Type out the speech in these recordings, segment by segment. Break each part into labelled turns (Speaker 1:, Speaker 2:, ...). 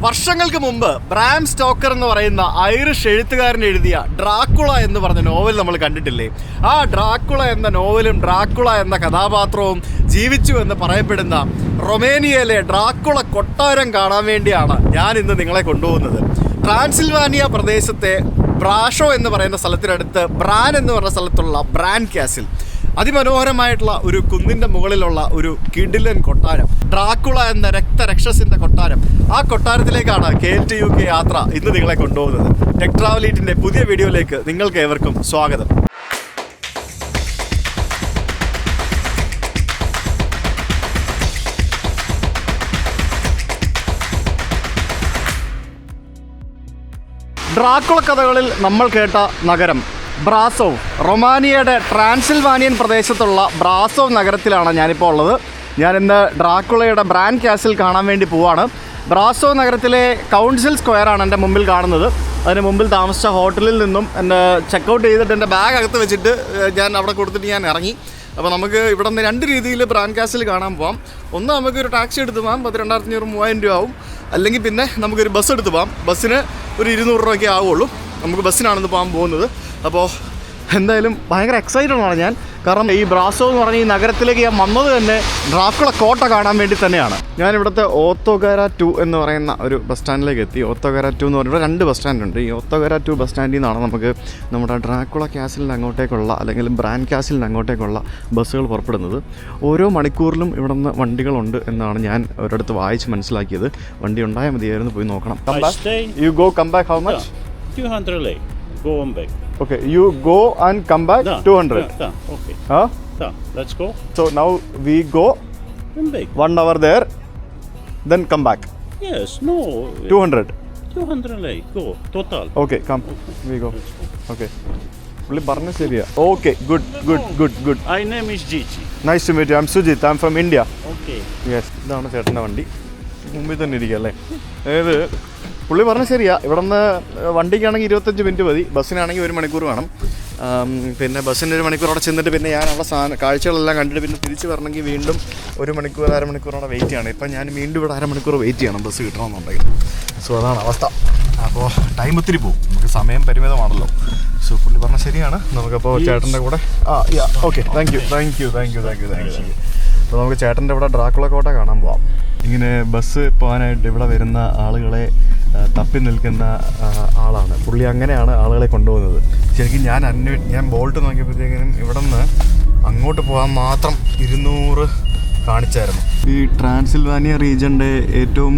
Speaker 1: വർഷങ്ങൾക്ക് മുമ്പ് Bram Stoker എന്ന് പറയുന്ന ഐറിഷ് എഴുത്തുകാരൻ എഴുതിയ ഡ്രാക്കുള എന്ന് പറഞ്ഞ നോവൽ നമ്മൾ കണ്ടിട്ടില്ലേ? ആ ഡ്രാക്കുള എന്ന നോവലും ഡ്രാക്കുള എന്ന കഥാപാത്രവും ജീവിച്ചു എന്ന് പറയപ്പെടുന്ന റൊമേനിയയിലെ ഡ്രാക്കുള കൊട്ടാരം കാണാൻ വേണ്ടിയാണ് ഞാൻ ഇന്ന് നിങ്ങളെ കൊണ്ടുപോകുന്നത്. ട്രാൻസിൽവാനിയ പ്രദേശത്തെ ബ്രാഷോ എന്ന് പറയുന്ന സ്ഥലത്തിനടുത്ത് ബ്രാൻ എന്ന് പറഞ്ഞ സ്ഥലത്തുള്ള ബ്രാൻ കാസിൽ, അതിമനോഹരമായിട്ടുള്ള ഒരു കുന്നിൻ്റെ മുകളിലുള്ള ഒരു കിടിലൻ കൊട്ടാരം, ഡ്രാക്കുള എന്ന രക്തരക്ഷസിൻ്റെ കൊട്ടാരം. ആ കൊട്ടാരത്തിലേക്കാണ് KLTUK യാത്ര ഇന്ന് നിങ്ങളെ കൊണ്ടുപോകുന്നത്. ടെക് ട്രാവലീറ്റിൻ്റെ പുതിയ വീഡിയോയിലേക്ക് നിങ്ങൾക്ക് ഏവർക്കും സ്വാഗതം. ഡ്രാക്കുള കഥകളിൽ നമ്മൾ കേട്ട നഗരം ബ്രാസോവ്, റൊമാനിയയുടെ ട്രാൻസിൽവാനിയൻ പ്രദേശത്തുള്ള ബ്രാസോവ് നഗരത്തിലാണ് ഞാനിപ്പോൾ ഉള്ളത്. ഞാനിന്ന് ഡ്രാക്കുളയുടെ ബ്രാൻ കാസിൽ കാണാൻ വേണ്ടി പോവാണ്. ബ്രാസോവ് നഗരത്തിലെ കൗൺസിൽ സ്ക്വയറാണ് എൻ്റെ മുമ്പിൽ കാണുന്നത്. അതിന് മുമ്പിൽ താമസിച്ച ഹോട്ടലിൽ നിന്നും എന്നെ ചെക്കൗട്ട് ചെയ്തിട്ട് എൻ്റെ ബാഗ് അകത്ത് വെച്ചിട്ട് ഞാൻ അവിടെ കൊടുത്തിട്ട് ഞാൻ ഇറങ്ങി. അപ്പോൾ നമുക്ക് ഇവിടെ നിന്ന് രണ്ട് രീതിയിൽ ബ്രാൻ കാസിൽ കാണാൻ പോകാം. ഒന്ന് നമുക്കൊരു ടാക്സി എടുത്ത് പോകാം, 12,500-3,000 രൂപ ആവും. അല്ലെങ്കിൽ പിന്നെ നമുക്കൊരു ബസ് എടുത്ത് പോകാം. ബസ്സിന് ഒരു 200 രൂപയ്ക്ക് ആവുള്ളൂ. നമുക്ക് ബസ്സിനാണെന്ന് പോകാൻ പോകുന്നത്. അപ്പോൾ എന്തായാലും ഭയങ്കര എക്സൈറ്റഡ് ആണ് ഞാൻ. കാരണം ഈ ബ്രാസോ എന്ന് പറഞ്ഞ ഈ നഗരത്തിലേക്ക് ഞാൻ വന്നത് തന്നെ ഡ്രാക്കുള കോട്ട കാണാൻ വേണ്ടി തന്നെയാണ്. ഞാനിവിടുത്തെ ഓത്തോഗാര 2 എന്ന് പറയുന്ന ഒരു ബസ് സ്റ്റാൻഡിലേക്ക് എത്തി. ഓത്തോഗാര 2 എന്ന് പറഞ്ഞാൽ 2 ബസ് സ്റ്റാൻഡുണ്ട്. ഈ ഓത്തോഗാര 2 ബസ് സ്റ്റാൻഡിൽ നിന്നാണ് നമുക്ക് നമ്മുടെ ഡ്രാക്കുള കാസിലിന് അങ്ങോട്ടേക്കുള്ള അല്ലെങ്കിൽ ബ്രാൻ കാസിലിന് അങ്ങോട്ടേക്കുള്ള ബസ്സുകൾ പുറപ്പെടുന്നത്. ഓരോ മണിക്കൂറിലും ഇവിടെ നിന്ന് വണ്ടികളുണ്ട് എന്നാണ് ഞാൻ ഒരിടത്ത് വായിച്ച് മനസ്സിലാക്കിയത്. വണ്ടി ഉണ്ടായാൽ മതിയായിരുന്നു, പോയി നോക്കണം. You go come back how much?
Speaker 2: 200 lei. Go on back.
Speaker 1: Okay, you go and come back 200.
Speaker 2: Okay.
Speaker 1: Huh?
Speaker 2: Let's go.
Speaker 1: So now we go
Speaker 2: Come back.
Speaker 1: 1 hour there, then come back.
Speaker 2: Yes, no.
Speaker 1: 200.
Speaker 2: 200 lei. Go. Total.
Speaker 1: Okay, come. We go. Okay. പുള്ളി പറഞ്ഞ ശരിയാ. Okay, good.
Speaker 2: My name is Gigi.
Speaker 1: Nice to meet you. I'm Sujit. I'm from India.
Speaker 2: Okay.
Speaker 1: Yes. ഇതാണ് ചേട്ടൻ്റെ വണ്ടി. മുമ്പിൽ തന്നെ ഇരിക്കുക അല്ലേ? അതായത് പുള്ളി പറഞ്ഞ ശരിയാ. ഇവിടെ നിന്ന് വണ്ടിക്കാണെങ്കിൽ 25 മിനിറ്റ് മതി, ബസ്സിനാണെങ്കിൽ 1 മണിക്കൂർ വേണം. പിന്നെ ബസ്സിന് 1 മണിക്കൂർ അവിടെ ചെന്നിട്ട് പിന്നെ ഞാൻ അവിടെ കാഴ്ചകളെല്ലാം കണ്ടിട്ട് പിന്നെ തിരിച്ച് വരണമെങ്കിൽ വീണ്ടും 1 മണിക്കൂർ 1/2 മണിക്കൂർ അവിടെ വെയിറ്റ് ചെയ്യണം. ഇപ്പം ഞാൻ വീണ്ടും ഇവിടെ 1/2 മണിക്കൂർ വെയിറ്റ് ചെയ്യണം ബസ് കിട്ടണമെന്നുണ്ടെങ്കിൽ. സോ അതാണ് അവസ്ഥ. അപ്പോൾ ടൈം ഒത്തിരി പോകും, നമുക്ക് സമയം പരിമിതമാണല്ലോ. സോ പുള്ളി പറഞ്ഞ ശരിയാണ്. നമുക്കപ്പോൾ ചേട്ടൻ്റെ കൂടെ ഓക്കെ താങ്ക് യു. അപ്പോൾ നമുക്ക് ചേട്ടൻ്റെ ഇവിടെ ഡ്രാക്കുള കോട്ട കാണാൻ പോവാം. ഇങ്ങനെ ബസ് പോകാനായിട്ട് ഇവിടെ വരുന്ന ആളുകളെ തപ്പി നിൽക്കുന്ന ആളാണ് പുള്ളി. അങ്ങനെയാണ് ആളുകളെ കൊണ്ടുപോകുന്നത്. ശരിക്കും ഞാൻ ബോൾട്ട് നോക്കിയപ്പോഴത്തേക്കിനും ഇവിടെ നിന്ന് അങ്ങോട്ട് പോകാൻ മാത്രം 200 കാണിച്ചായിരുന്നു. ഈ ട്രാൻസിൽവാനിയ റീജിയൻ്റെ ഏറ്റവും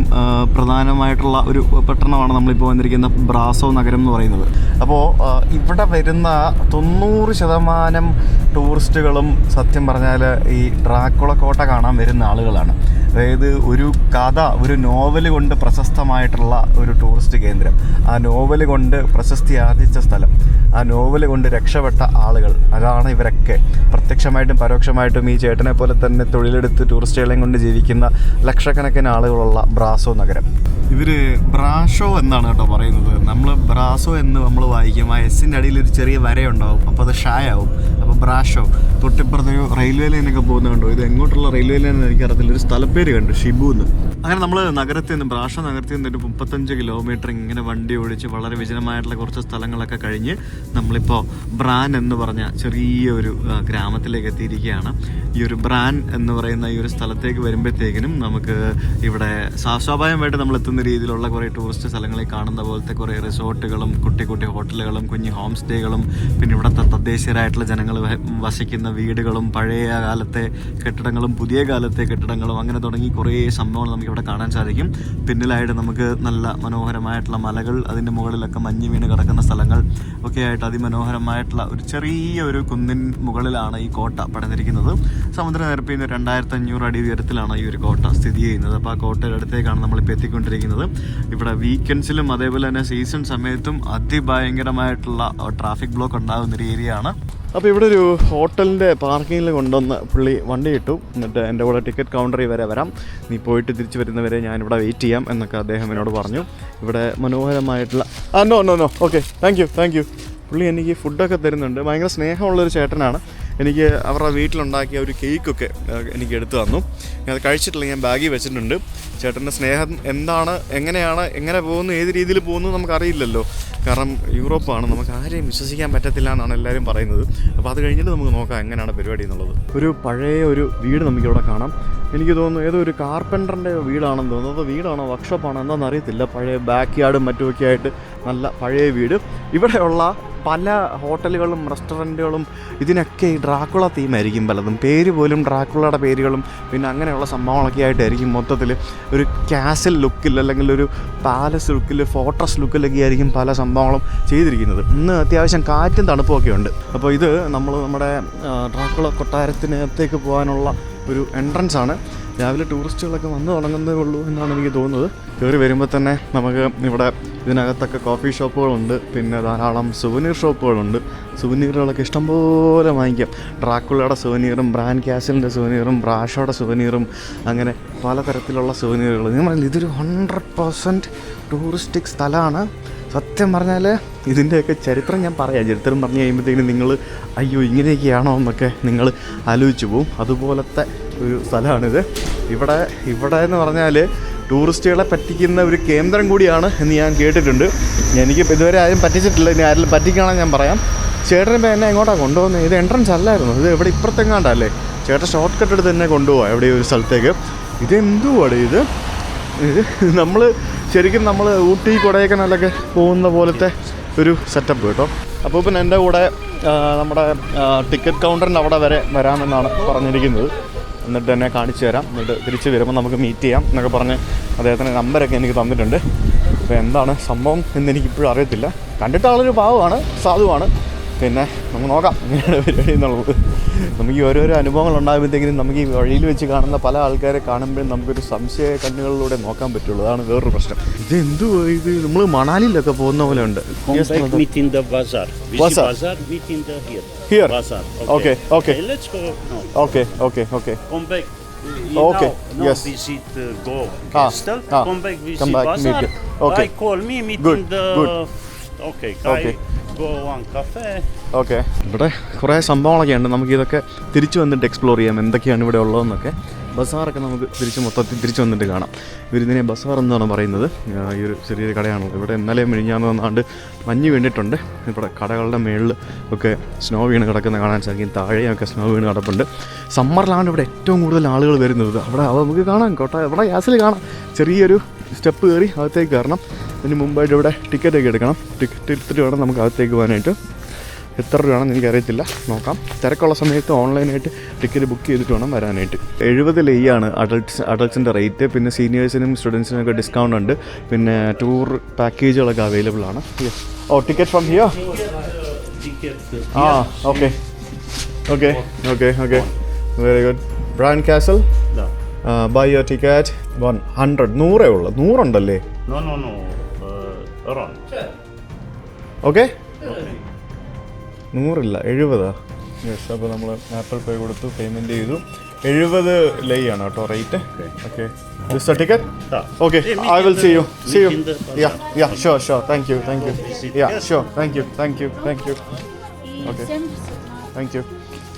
Speaker 1: പ്രധാനമായിട്ടുള്ള ഒരു പട്ടണമാണ് നമ്മളിപ്പോൾ വന്നിരിക്കുന്ന ബ്രാസോ നഗരം എന്ന് പറയുന്നത്. അപ്പോൾ ഇവിടെ വരുന്ന 90% ടൂറിസ്റ്റുകളും സത്യം പറഞ്ഞാൽ ഈ ഡ്രാക്കുള കോട്ട കാണാൻ വരുന്ന ആളുകളാണ്. അതായത് ഒരു നോവൽ കൊണ്ട് പ്രശസ്തമായിട്ടുള്ള ഒരു ടൂറിസ്റ്റ് കേന്ദ്രം, ആ നോവൽ കൊണ്ട് പ്രശസ്തി ആർജിച്ച സ്ഥലം, ആ നോവൽ കൊണ്ട് രക്ഷപ്പെട്ട ആളുകൾ, അതാണ് ഇവരൊക്കെ. പ്രത്യക്ഷമായിട്ടും പരോക്ഷമായിട്ടും ഈ ചേട്ടനെ പോലെ തന്നെ തൊഴിലെടുത്ത് ടൂറിസ്റ്റുകളെയും കൊണ്ട് ജീവിക്കുന്ന ലക്ഷക്കണക്കിന് ആളുകളുള്ള ബ്രാസോ നഗരം. ഇവർ ബ്രാഷോ എന്നാണ് കേട്ടോ പറയുന്നത്. നമ്മൾ ബ്രാസോ എന്ന് നമ്മൾ വായിക്കും. ആ എസ്സിൻ്റെ അടിയിൽ ഒരു ചെറിയ വരയുണ്ടാവും, അപ്പോൾ അത് ഷായാവും. അപ്പോൾ ബ്രാഷോ. തൊട്ടിപ്പുറത്തൊരു റെയിൽവേ ലൈനൊക്കെ പോകുന്നുണ്ടോ? ഇത് എങ്ങോട്ടുള്ള റെയിൽവേ ലൈനെന്ന് എനിക്കറിയത്തില്ല. ഒരു സ്ഥലപ്പേര് കണ്ടു, ഷിബു എന്ന്. അങ്ങനെ നമ്മൾ നഗരത്തിൽ നിന്ന് ബ്രാഷോ നഗരത്തിൽ നിന്ന് ഒരു 35 കിലോമീറ്റർ ഇങ്ങനെ വണ്ടി ഓടിച്ച് വളരെ വിജനമായിട്ടുള്ള കുറച്ച് സ്ഥലങ്ങളൊക്കെ കഴിഞ്ഞ് നമ്മളിപ്പോൾ ബ്രാൻ എന്ന് പറഞ്ഞ ചെറിയൊരു ഗ്രാമത്തിലേക്ക് എത്തിയിരിക്കുകയാണ്. ഈ ഒരു ബ്രാൻ എന്ന് പറയുന്ന ഈ ഒരു സ്ഥലത്തേക്ക് വരുമ്പോഴത്തേക്കിനും നമുക്ക് ഇവിടെ സ്വാഭാവികമായിട്ട് നമ്മൾ എത്തുന്ന രീതിയിലുള്ള കുറേ ടൂറിസ്റ്റ് സ്ഥലങ്ങളിൽ കാണുന്ന പോലത്തെ കുറേ റിസോർട്ടുകളും കുട്ടി ഹോട്ടലുകളും കുഞ്ഞ് ഹോം സ്റ്റേകളും പിന്നെ ഇവിടുത്തെ തദ്ദേശീയരായിട്ടുള്ള ജനങ്ങൾ വസിക്കുന്ന വീടുകളും പഴയ കാലത്തെ കെട്ടിടങ്ങളും പുതിയ കാലത്തെ കെട്ടിടങ്ങളും അങ്ങനെ തുടങ്ങി കുറേ സംഭവങ്ങൾ നമുക്ക് ഇവിടെ കാണാൻ സാധിക്കും. പിന്നിലായിട്ട് നമുക്ക് നല്ല മനോഹരമായിട്ടുള്ള മലകൾ, അതിൻ്റെ മുകളിലൊക്കെ മഞ്ഞ് വീണ് കിടക്കുന്ന സ്ഥലങ്ങൾ ഒക്കെ ആയിട്ട് അതിമനോഹരമായിട്ടുള്ള ഒരു ചെറിയൊരു കുന്നിൻ മുകളിലാണ് ഈ കോട്ട പണിതിരിക്കുന്നത്. സമുദ്രനിരപ്പിൽ നിന്ന് 2500 അടി ഉയരത്തിലാണ് ഈ ഒരു കോട്ട സ്ഥിതി ചെയ്യുന്നത്. അപ്പോൾ ആ കോട്ടയുടെ അടുത്തേക്കാണ് നമ്മളിപ്പോൾ എത്തിക്കൊണ്ടിരിക്കുന്നത്. ഇവിടെ വീക്കെൻഡ്സിലും അതേപോലെ തന്നെ സീസൺ സമയത്തും അതിഭയങ്കരമായിട്ടുള്ള ട്രാഫിക് ബ്ലോക്ക് ഉണ്ടാകുന്ന ഒരു ഏരിയ ആണ്. അപ്പോൾ ഇവിടെ ഒരു ഹോട്ടലിൻ്റെ പാർക്കിങ്ങിൽ കൊണ്ടുവന്ന് പുള്ളി വണ്ടി ഇട്ടു. എന്നിട്ട് എൻ്റെ കൂടെ ടിക്കറ്റ് കൗണ്ടറിൽ വരെ വരാം, നീ പോയിട്ട് തിരിച്ച് വരുന്നവരെ ഞാനിവിടെ വെയിറ്റ് ചെയ്യാം എന്നൊക്കെ അദ്ദേഹം എന്നോട് പറഞ്ഞു. ഇവിടെ മനോഹരമായിട്ടുള്ള നോ ഓക്കെ താങ്ക് യു. പുള്ളി എനിക്ക് ഫുഡൊക്കെ തരുന്നുണ്ട്. ഭയങ്കര സ്നേഹമുള്ളൊരു ചേട്ടനാണ്. എനിക്ക് അവരുടെ വീട്ടിലുണ്ടാക്കിയ ഒരു കേക്കൊക്കെ എനിക്ക് എടുത്തു തന്നു. ഞാൻ അത് കഴിച്ചിട്ടില്ല, ഞാൻ ബാഗിൽ വെച്ചിട്ടുണ്ട്. ചേട്ടൻ്റെ സ്നേഹം എന്താണ്, എങ്ങനെ പോകുന്നു, ഏത് രീതിയിൽ പോകുന്നു നമുക്കറിയില്ലല്ലോ. കാരണം യൂറോപ്പാണ്, നമുക്ക് ആരെയും വിശ്വസിക്കാൻ പറ്റത്തില്ല എന്നാണ് എല്ലാവരും പറയുന്നത്. അപ്പോൾ അത് കഴിഞ്ഞിട്ട് നമുക്ക് നോക്കാം എങ്ങനെയാണ് പരിപാടി എന്നുള്ളത്. ഒരു പഴയ ഒരു വീട് നമുക്കിവിടെ കാണാം. എനിക്ക് തോന്നുന്നു ഏതോ ഒരു കാർപ്പൻ്ററിൻ്റെ വീടാണെന്ന് തോന്നുന്നു. അത് വീടാണോ വർക്ക്ഷോപ്പാണോ എന്താണെന്ന് അറിയത്തില്ല. പഴയ ബാക്ക് യാർഡും മറ്റുമൊക്കെ ആയിട്ട് നല്ല പഴയ വീട്. ഇവിടെയുള്ള പല ഹോട്ടലുകളും റെസ്റ്റോറൻറ്റുകളും ഇതിനൊക്കെ ഈ ഡ്രാക്കുള തീമായിരിക്കും പലതും. പേര് പോലും ഡ്രാക്കുളയുടെ പേരുകളും പിന്നെ അങ്ങനെയുള്ള സംഭവങ്ങളൊക്കെ ആയിട്ടായിരിക്കും. മൊത്തത്തിൽ ഒരു കാസിൽ ലുക്കിൽ അല്ലെങ്കിൽ ഒരു പാലസ് ലുക്കിൽ, ഫോർട്രസ് ലുക്കിലൊക്കെ ആയിരിക്കും പല സംഭവങ്ങളും ചെയ്തിരിക്കുന്നത്. ഇന്ന് അത്യാവശ്യം കാറ്റും തണുപ്പൊക്കെ ഉണ്ട്. അപ്പോൾ ഇത് നമ്മുടെ ഡ്രാക്കുള കൊട്ടാരത്തിനകത്തേക്ക് പോകാനുള്ള ഒരു എൻട്രൻസ് ആണ്. രാവിലെ ടൂറിസ്റ്റുകളൊക്കെ വന്ന് തുടങ്ങുന്നതേ ഉള്ളൂ എന്നാണ് എനിക്ക് തോന്നുന്നത്. കയറി വരുമ്പോൾ തന്നെ നമുക്ക് ഇവിടെ ഇതിനകത്തൊക്കെ കോഫി ഷോപ്പുകളുണ്ട്, പിന്നെ ധാരാളം സുവനീർ ഷോപ്പുകളുണ്ട്. സുവനീറുകളൊക്കെ ഇഷ്ടംപോലെ വാങ്ങിക്കാം. ഡ്രാക്കുളയുടെ സുവനീറും ബ്രാൻഡ് കാസിലിൻ്റെ സുവനീറും ബ്രാഷോയുടെ സുവനീറും അങ്ങനെ പലതരത്തിലുള്ള സുവനീറുകൾ. നിങ്ങൾ ഇതൊരു 100% ടൂറിസ്റ്റിക് സ്ഥലമാണ്. സത്യം പറഞ്ഞാൽ ഇതിൻ്റെയൊക്കെ ചരിത്രം ഞാൻ പറയാം. ചരിത്രം പറഞ്ഞു കഴിയുമ്പോഴത്തേക്കും നിങ്ങൾ അയ്യോ ഇങ്ങനെയൊക്കെയാണോ എന്നൊക്കെ നിങ്ങൾ ആലോചിച്ച് പോവും. അതുപോലത്തെ ഒരു സ്ഥലമാണിത്. ഇവിടെ എന്ന് പറഞ്ഞാൽ ടൂറിസ്റ്റുകളെ പറ്റിക്കുന്ന ഒരു കേന്ദ്രം കൂടിയാണ് എന്ന് ഞാൻ കേട്ടിട്ടുണ്ട്. എനിക്കിപ്പോൾ ഇതുവരെ ആരും പറ്റിച്ചിട്ടില്ല. ഇനി ആരെങ്കിലും പറ്റിക്കുകയാണെങ്കിൽ ഞാൻ പറയാം. ചേട്ടനിപ്പോൾ എന്നെ എങ്ങോട്ടാണ് കൊണ്ടുപോകുന്നത്? ഇത് എൻട്രൻസ് അല്ലായിരുന്നു, ഇത് ഇവിടെ ഇപ്പുറത്തെങ്ങാണ്ടല്ലേ. ചേട്ടൻ ഷോർട്ട് കട്ട് എടുത്ത് തന്നെ കൊണ്ടുപോകാം എവിടെയോ ഒരു സ്ഥലത്തേക്ക്. ഇതെന്തുവാണ് ഇത്? നമ്മൾ ശരിക്കും ഊട്ടി കൊടൈക്കനാലൊക്കെ പോകുന്ന പോലത്തെ ഒരു സെറ്റപ്പ് കേട്ടോ. അപ്പോൾ പിന്നെ എൻ്റെ കൂടെ നമ്മുടെ ടിക്കറ്റ് കൗണ്ടറിൻ്റെ അവിടെ വരെ വരാമെന്നാണ് പറഞ്ഞിരിക്കുന്നത്. എന്നിട്ട് എന്നെ കാണിച്ചു തരാം, എന്നിട്ട് തിരിച്ച് വരുമ്പോൾ നമുക്ക് മീറ്റ് ചെയ്യാം എന്നൊക്കെ പറഞ്ഞ് അദ്ദേഹത്തിൻ്റെ നമ്പരൊക്കെ എനിക്ക് തന്നിട്ടുണ്ട്. അപ്പോൾ എന്താണ് സംഭവം എന്നെനിക്കിപ്പോഴും അറിയത്തില്ല. കണ്ടിട്ട് ആളൊരു പാവമാണ്, സാധുവാണ്. പിന്നെ നമുക്ക് നോക്കാം എങ്ങനെയാണ് പരിപാടി എന്നുള്ളത്. നമുക്ക് ഈ ഓരോരോ അനുഭവങ്ങൾ ഉണ്ടാകുമ്പോഴത്തേക്കും നമുക്ക് ഈ വഴിയിൽ വെച്ച് കാണുന്ന പല ആൾക്കാരെ കാണുമ്പോഴും നമുക്കൊരു സംശയ കണ്ണുകളിലൂടെ നോക്കാൻ പറ്റുള്ളൂ. അതാണ് വേറൊരു പ്രശ്നം. ഇത് എന്തുവാ ഇത്? നമ്മൾ മണാലിയിലൊക്കെ പോകുന്ന പോലെ ഉണ്ട്. ഇവിടെ കുറേ സംഭവങ്ങളൊക്കെ ഉണ്ട്. നമുക്കിതൊക്കെ തിരിച്ചു വന്നിട്ട് എക്സ്പ്ലോർ ചെയ്യാം, എന്തൊക്കെയാണ് ഇവിടെ ഉള്ളതെന്നൊക്കെ. ബസാറൊക്കെ നമുക്ക് തിരിച്ചു വന്നിട്ട് കാണാം. ഇവരിതിനെ ബസാർ എന്നാണ് പറയുന്നത്. ഈ ഒരു ചെറിയൊരു കടയാണ്. ഇവിടെ ഇന്നലെ മിഴിഞ്ഞാന്ന് വന്നാണ്ട് മഞ്ഞ് വീണിട്ടുണ്ട്. ഇവിടെ കടകളുടെ മേളിൽ ഒക്കെ സ്നോ വീണ് കിടക്കുന്ന കാണാൻ സാധിക്കും. താഴെയൊക്കെ സ്നോ വീണ് കിടപ്പുണ്ട്. സമ്മറിലാണ് ഇവിടെ ഏറ്റവും കൂടുതൽ ആളുകൾ വരുന്നത്. അവിടെ നമുക്ക് കാണാം, ഇവിടെ ഗ്യാസിൽ കാണാം. ചെറിയൊരു സ്റ്റെപ്പ് കയറി അകത്തേക്ക് കയറണം. അതിന് മുമ്പായിട്ട് ഇവിടെ ടിക്കറ്റൊക്കെ എടുക്കണം. ടിക്കറ്റ് എടുത്തിട്ട് വേണം നമുക്ക് അകത്തേക്ക് പോകാനായിട്ട്. എത്ര രൂപയാണെന്ന് എനിക്കറിയത്തില്ല, നോക്കാം. തിരക്കുള്ള സമയത്ത് ഓൺലൈനായിട്ട് ടിക്കറ്റ് ബുക്ക് ചെയ്തിട്ട് വേണം വരാനായിട്ട്. 70 ലൈയാണ് അഡൾട്ട്സിൻ്റെ റേറ്റ്. പിന്നെ സീനിയേഴ്സിനും സ്റ്റുഡൻസിനും ഒക്കെ ഡിസ്കൗണ്ട് ഉണ്ട്. പിന്നെ ടൂർ പാക്കേജുകളൊക്കെ അവൈലബിൾ ആണ്. Ticket from here? Okay very good. Bran Castle buy your ticket 100. 100 ഉള്ളു? 100 ഉണ്ടല്ലേ? ഓക്കെ 100 70. യെസ്. അപ്പോൾ നമ്മൾ ആപ്പിൾ പേ കൊടുത്തു, പേയ്മെൻറ്റ് ചെയ്തു. 70 ലൈ ആണ് കേട്ടോ rate. Okay, this the ticket? Okay, I will see you. Yeah sure. Thank you. Yeah sure. Thank you. Okay, thank you.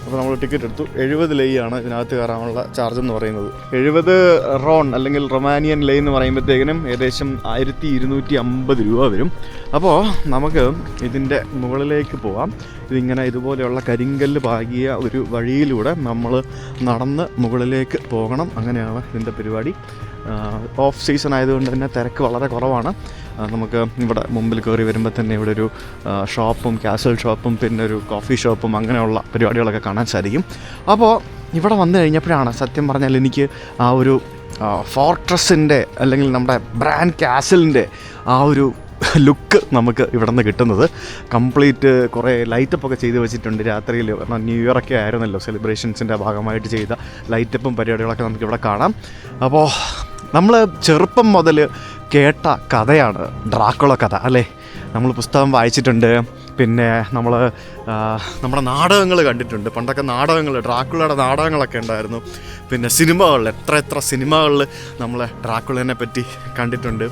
Speaker 1: അപ്പോൾ നമ്മൾ ടിക്കറ്റ് എടുത്തു. 70 ലൈ ആണ് ഇതിനകത്ത് കയറാനുള്ള ചാർജ് എന്ന് പറയുന്നത്. 70 റോൺ അല്ലെങ്കിൽ റൊമാനിയൻ ലൈ എന്ന് പറയുമ്പോഴത്തേക്കിനും ഏകദേശം 1250 രൂപ വരും. അപ്പോൾ നമുക്ക് ഇതിൻ്റെ മുകളിലേക്ക് പോകാം. ഇതിങ്ങനെ ഇതുപോലെയുള്ള കരിങ്കല്ല് പാകിയ ഒരു വഴിയിലൂടെ നമ്മൾ നടന്ന് മുകളിലേക്ക് പോകണം. അങ്ങനെയാണ് ഇതിൻ്റെ പരിപാടി. ഓഫ് സീസൺ ആയതുകൊണ്ട് തന്നെ തിരക്ക് വളരെ കുറവാണ്. നമുക്ക് ഇവിടെ മുമ്പിൽ കയറി വരുമ്പോൾ തന്നെ ഇവിടെ ഒരു ഷോപ്പും, കാസൽ ഷോപ്പും, പിന്നെ ഒരു കോഫി ഷോപ്പും അങ്ങനെയുള്ള പരിപാടികളൊക്കെ കാണാൻ സാധിക്കും. അപ്പോൾ ഇവിടെ വന്നു കഴിഞ്ഞപ്പോഴാണ് സത്യം പറഞ്ഞാൽ എനിക്ക് ആ ഒരു ഫോർട്രസിൻ്റെ അല്ലെങ്കിൽ നമ്മുടെ ബ്രാൻഡ് കാസലിൻ്റെ ആ ഒരു ലുക്ക് നമുക്ക് ഇവിടെ നിന്ന് കിട്ടുന്നത്. കംപ്ലീറ്റ് കുറേ ലൈറ്റപ്പൊക്കെ ചെയ്ത് വെച്ചിട്ടുണ്ട് രാത്രിയിൽ. കാരണം ന്യൂ ഇയർ ഒക്കെ ആയിരുന്നല്ലോ, സെലിബ്രേഷൻസിൻ്റെ ഭാഗമായിട്ട് ചെയ്ത ലൈറ്റപ്പും പരിപാടികളൊക്കെ നമുക്കിവിടെ കാണാം. അപ്പോൾ നമ്മൾ ചെറുപ്പം മുതൽ കേട്ട കഥയാണ് ഡ്രാക്കുള കഥ അല്ലേ? നമ്മൾ പുസ്തകം വായിച്ചിട്ടുണ്ട്. പിന്നെ നമ്മൾ നമ്മുടെ നാടകങ്ങൾ കണ്ടിട്ടുണ്ട്. പണ്ടൊക്കെ നാടകങ്ങൾ, ഡ്രാക്കുളയുടെ നാടകങ്ങളൊക്കെ ഉണ്ടായിരുന്നു. പിന്നെ സിനിമകളിൽ എത്ര സിനിമകളിൽ നമ്മൾ ഡ്രാക്കുളനെ പറ്റി കണ്ടിട്ടുണ്ട്.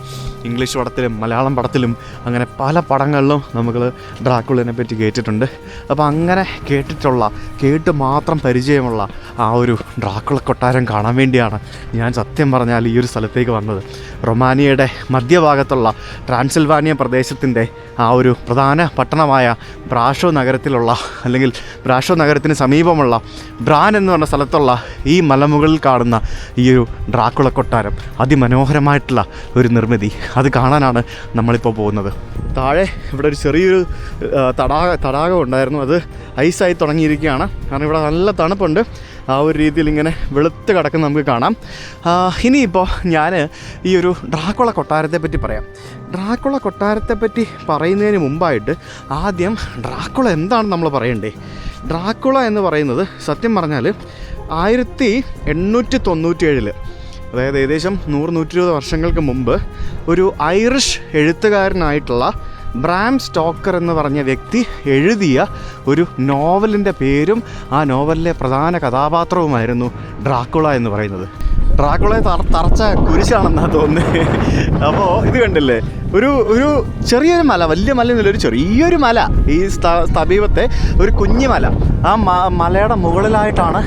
Speaker 1: ഇംഗ്ലീഷ് പടത്തിലും മലയാളം പടത്തിലും അങ്ങനെ പല പടങ്ങളിലും നമുക്ക് ഡ്രാക്കുളനെ പറ്റി കേട്ടിട്ടുണ്ട്. അപ്പോൾ അങ്ങനെ കേട്ട് മാത്രം പരിചയമുള്ള ആ ഒരു ഡ്രാക്കുള കൊട്ടാരം കാണാൻ വേണ്ടിയാണ് ഞാൻ സത്യം പറഞ്ഞാൽ ഈ ഒരു സ്ഥലത്തേക്ക് വന്നത്. റൊമാനിയയുടെ മധ്യഭാഗത്തുള്ള ട്രാൻസിൽവാനിയ പ്രദേശത്തിൻ്റെ ആ ഒരു പ്രധാന പട്ടണമായ ബ്രാഷോ നഗരത്തിലുള്ള, അല്ലെങ്കിൽ ബ്രാഷോ നഗരത്തിന് സമീപമുള്ള ബ്രാൻ എന്ന് പറഞ്ഞ സ്ഥലത്തുള്ള ഈ മലമുകളിൽ കാണുന്ന ഈ ഒരു ഡ്രാക്കുള കൊട്ടാരം, അതിമനോഹരമായിട്ടുള്ള ഒരു നിർമ്മിതി, അത് കാണാനാണ് നമ്മളിപ്പോൾ പോകുന്നത്. താഴെ ഇവിടെ ഒരു ചെറിയൊരു തടാകം ഉണ്ടായിരുന്നു. അത് ഐസായി തുടങ്ങിയിരിക്കുകയാണ്. കാരണം ഇവിടെ നല്ല തണുപ്പുണ്ട്. ആ ഒരു രീതിയിൽ ഇങ്ങനെ വെളുത്ത് കിടക്കുന്ന നമുക്ക് കാണാം. ഇനിയിപ്പോൾ ഞാൻ ഈ ഒരു ഡ്രാക്കുള കൊട്ടാരത്തെ പറ്റി പറയാം. ഡ്രാക്കുള കൊട്ടാരത്തെ പറ്റി പറയുന്നതിന് മുമ്പായിട്ട് ആദ്യം ഡ്രാക്കുള എന്താണെന്ന് നമ്മൾ പറയണ്ടേ. ഡ്രാക്കുള എന്ന് പറയുന്നത് സത്യം പറഞ്ഞാൽ 1897, അതായത് ഏകദേശം 100-120 വർഷങ്ങൾക്ക് മുമ്പ് ഒരു ഐറിഷ് എഴുത്തുകാരനായിട്ടുള്ള ബ്രാം സ്റ്റോക്കർ എന്ന് പറഞ്ഞ വ്യക്തി എഴുതിയ ഒരു നോവലിൻ്റെ പേരും ആ നോവലിലെ പ്രധാന കഥാപാത്രവുമായിരുന്നു ഡ്രാക്കുള എന്ന് പറയുന്നത്. ഡ്രാക്കുളയെ തറച്ച കുരിശാണെന്നാണ് തോന്നുന്നത്. അപ്പോൾ ഇത് കണ്ടില്ലേ, ഒരു ചെറിയൊരു മല, വലിയ മല എന്നല്ല, ഒരു ചെറിയൊരു മല, ഈ സമീപത്തെ ഒരു കുഞ്ഞു മല. ആ മലയുടെ മുകളിലായിട്ടാണ്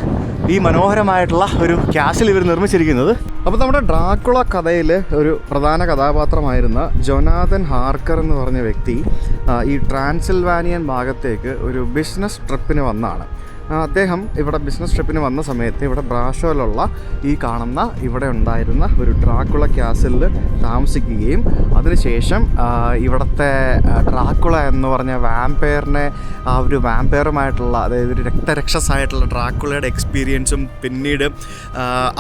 Speaker 1: ഈ മനോഹരമായിട്ടുള്ള ഒരു കാസിൽ ഇവർ നിർമ്മിച്ചിരിക്കുന്നത്. അപ്പോൾ നമ്മുടെ ഡ്രാക്കുള കഥയിൽ ഒരു പ്രധാന കഥാപാത്രമായിരുന്ന ജൊനാഥൻ ഹാർക്കർ എന്ന് പറഞ്ഞ വ്യക്തി ഈ ട്രാൻസിൽവാനിയൻ ഭാഗത്തേക്ക് ഒരു ബിസിനസ് ട്രിപ്പിന് വന്നതാണ്. അദ്ദേഹം ഇവിടെ ബിസിനസ് ട്രിപ്പിന് വന്ന സമയത്ത് ഇവിടെ ബ്രാഷോയിലുള്ള ഈ കാണുന്ന ഇവിടെ ഉണ്ടായിരുന്ന ഒരു ഡ്രാക്കുള കാസിലിൽ താമസിക്കുകയും അതിനുശേഷം ഇവിടുത്തെ ഡ്രാക്കുള എന്ന് പറഞ്ഞ വാമ്പയറിനെ, ആ ഒരു വാമ്പയറുമായിട്ടുള്ള, അതായത് ഒരു രക്തരക്ഷസായിട്ടുള്ള ഡ്രാക്കുളയുടെ എക്സ്പീരിയൻസും പിന്നീട്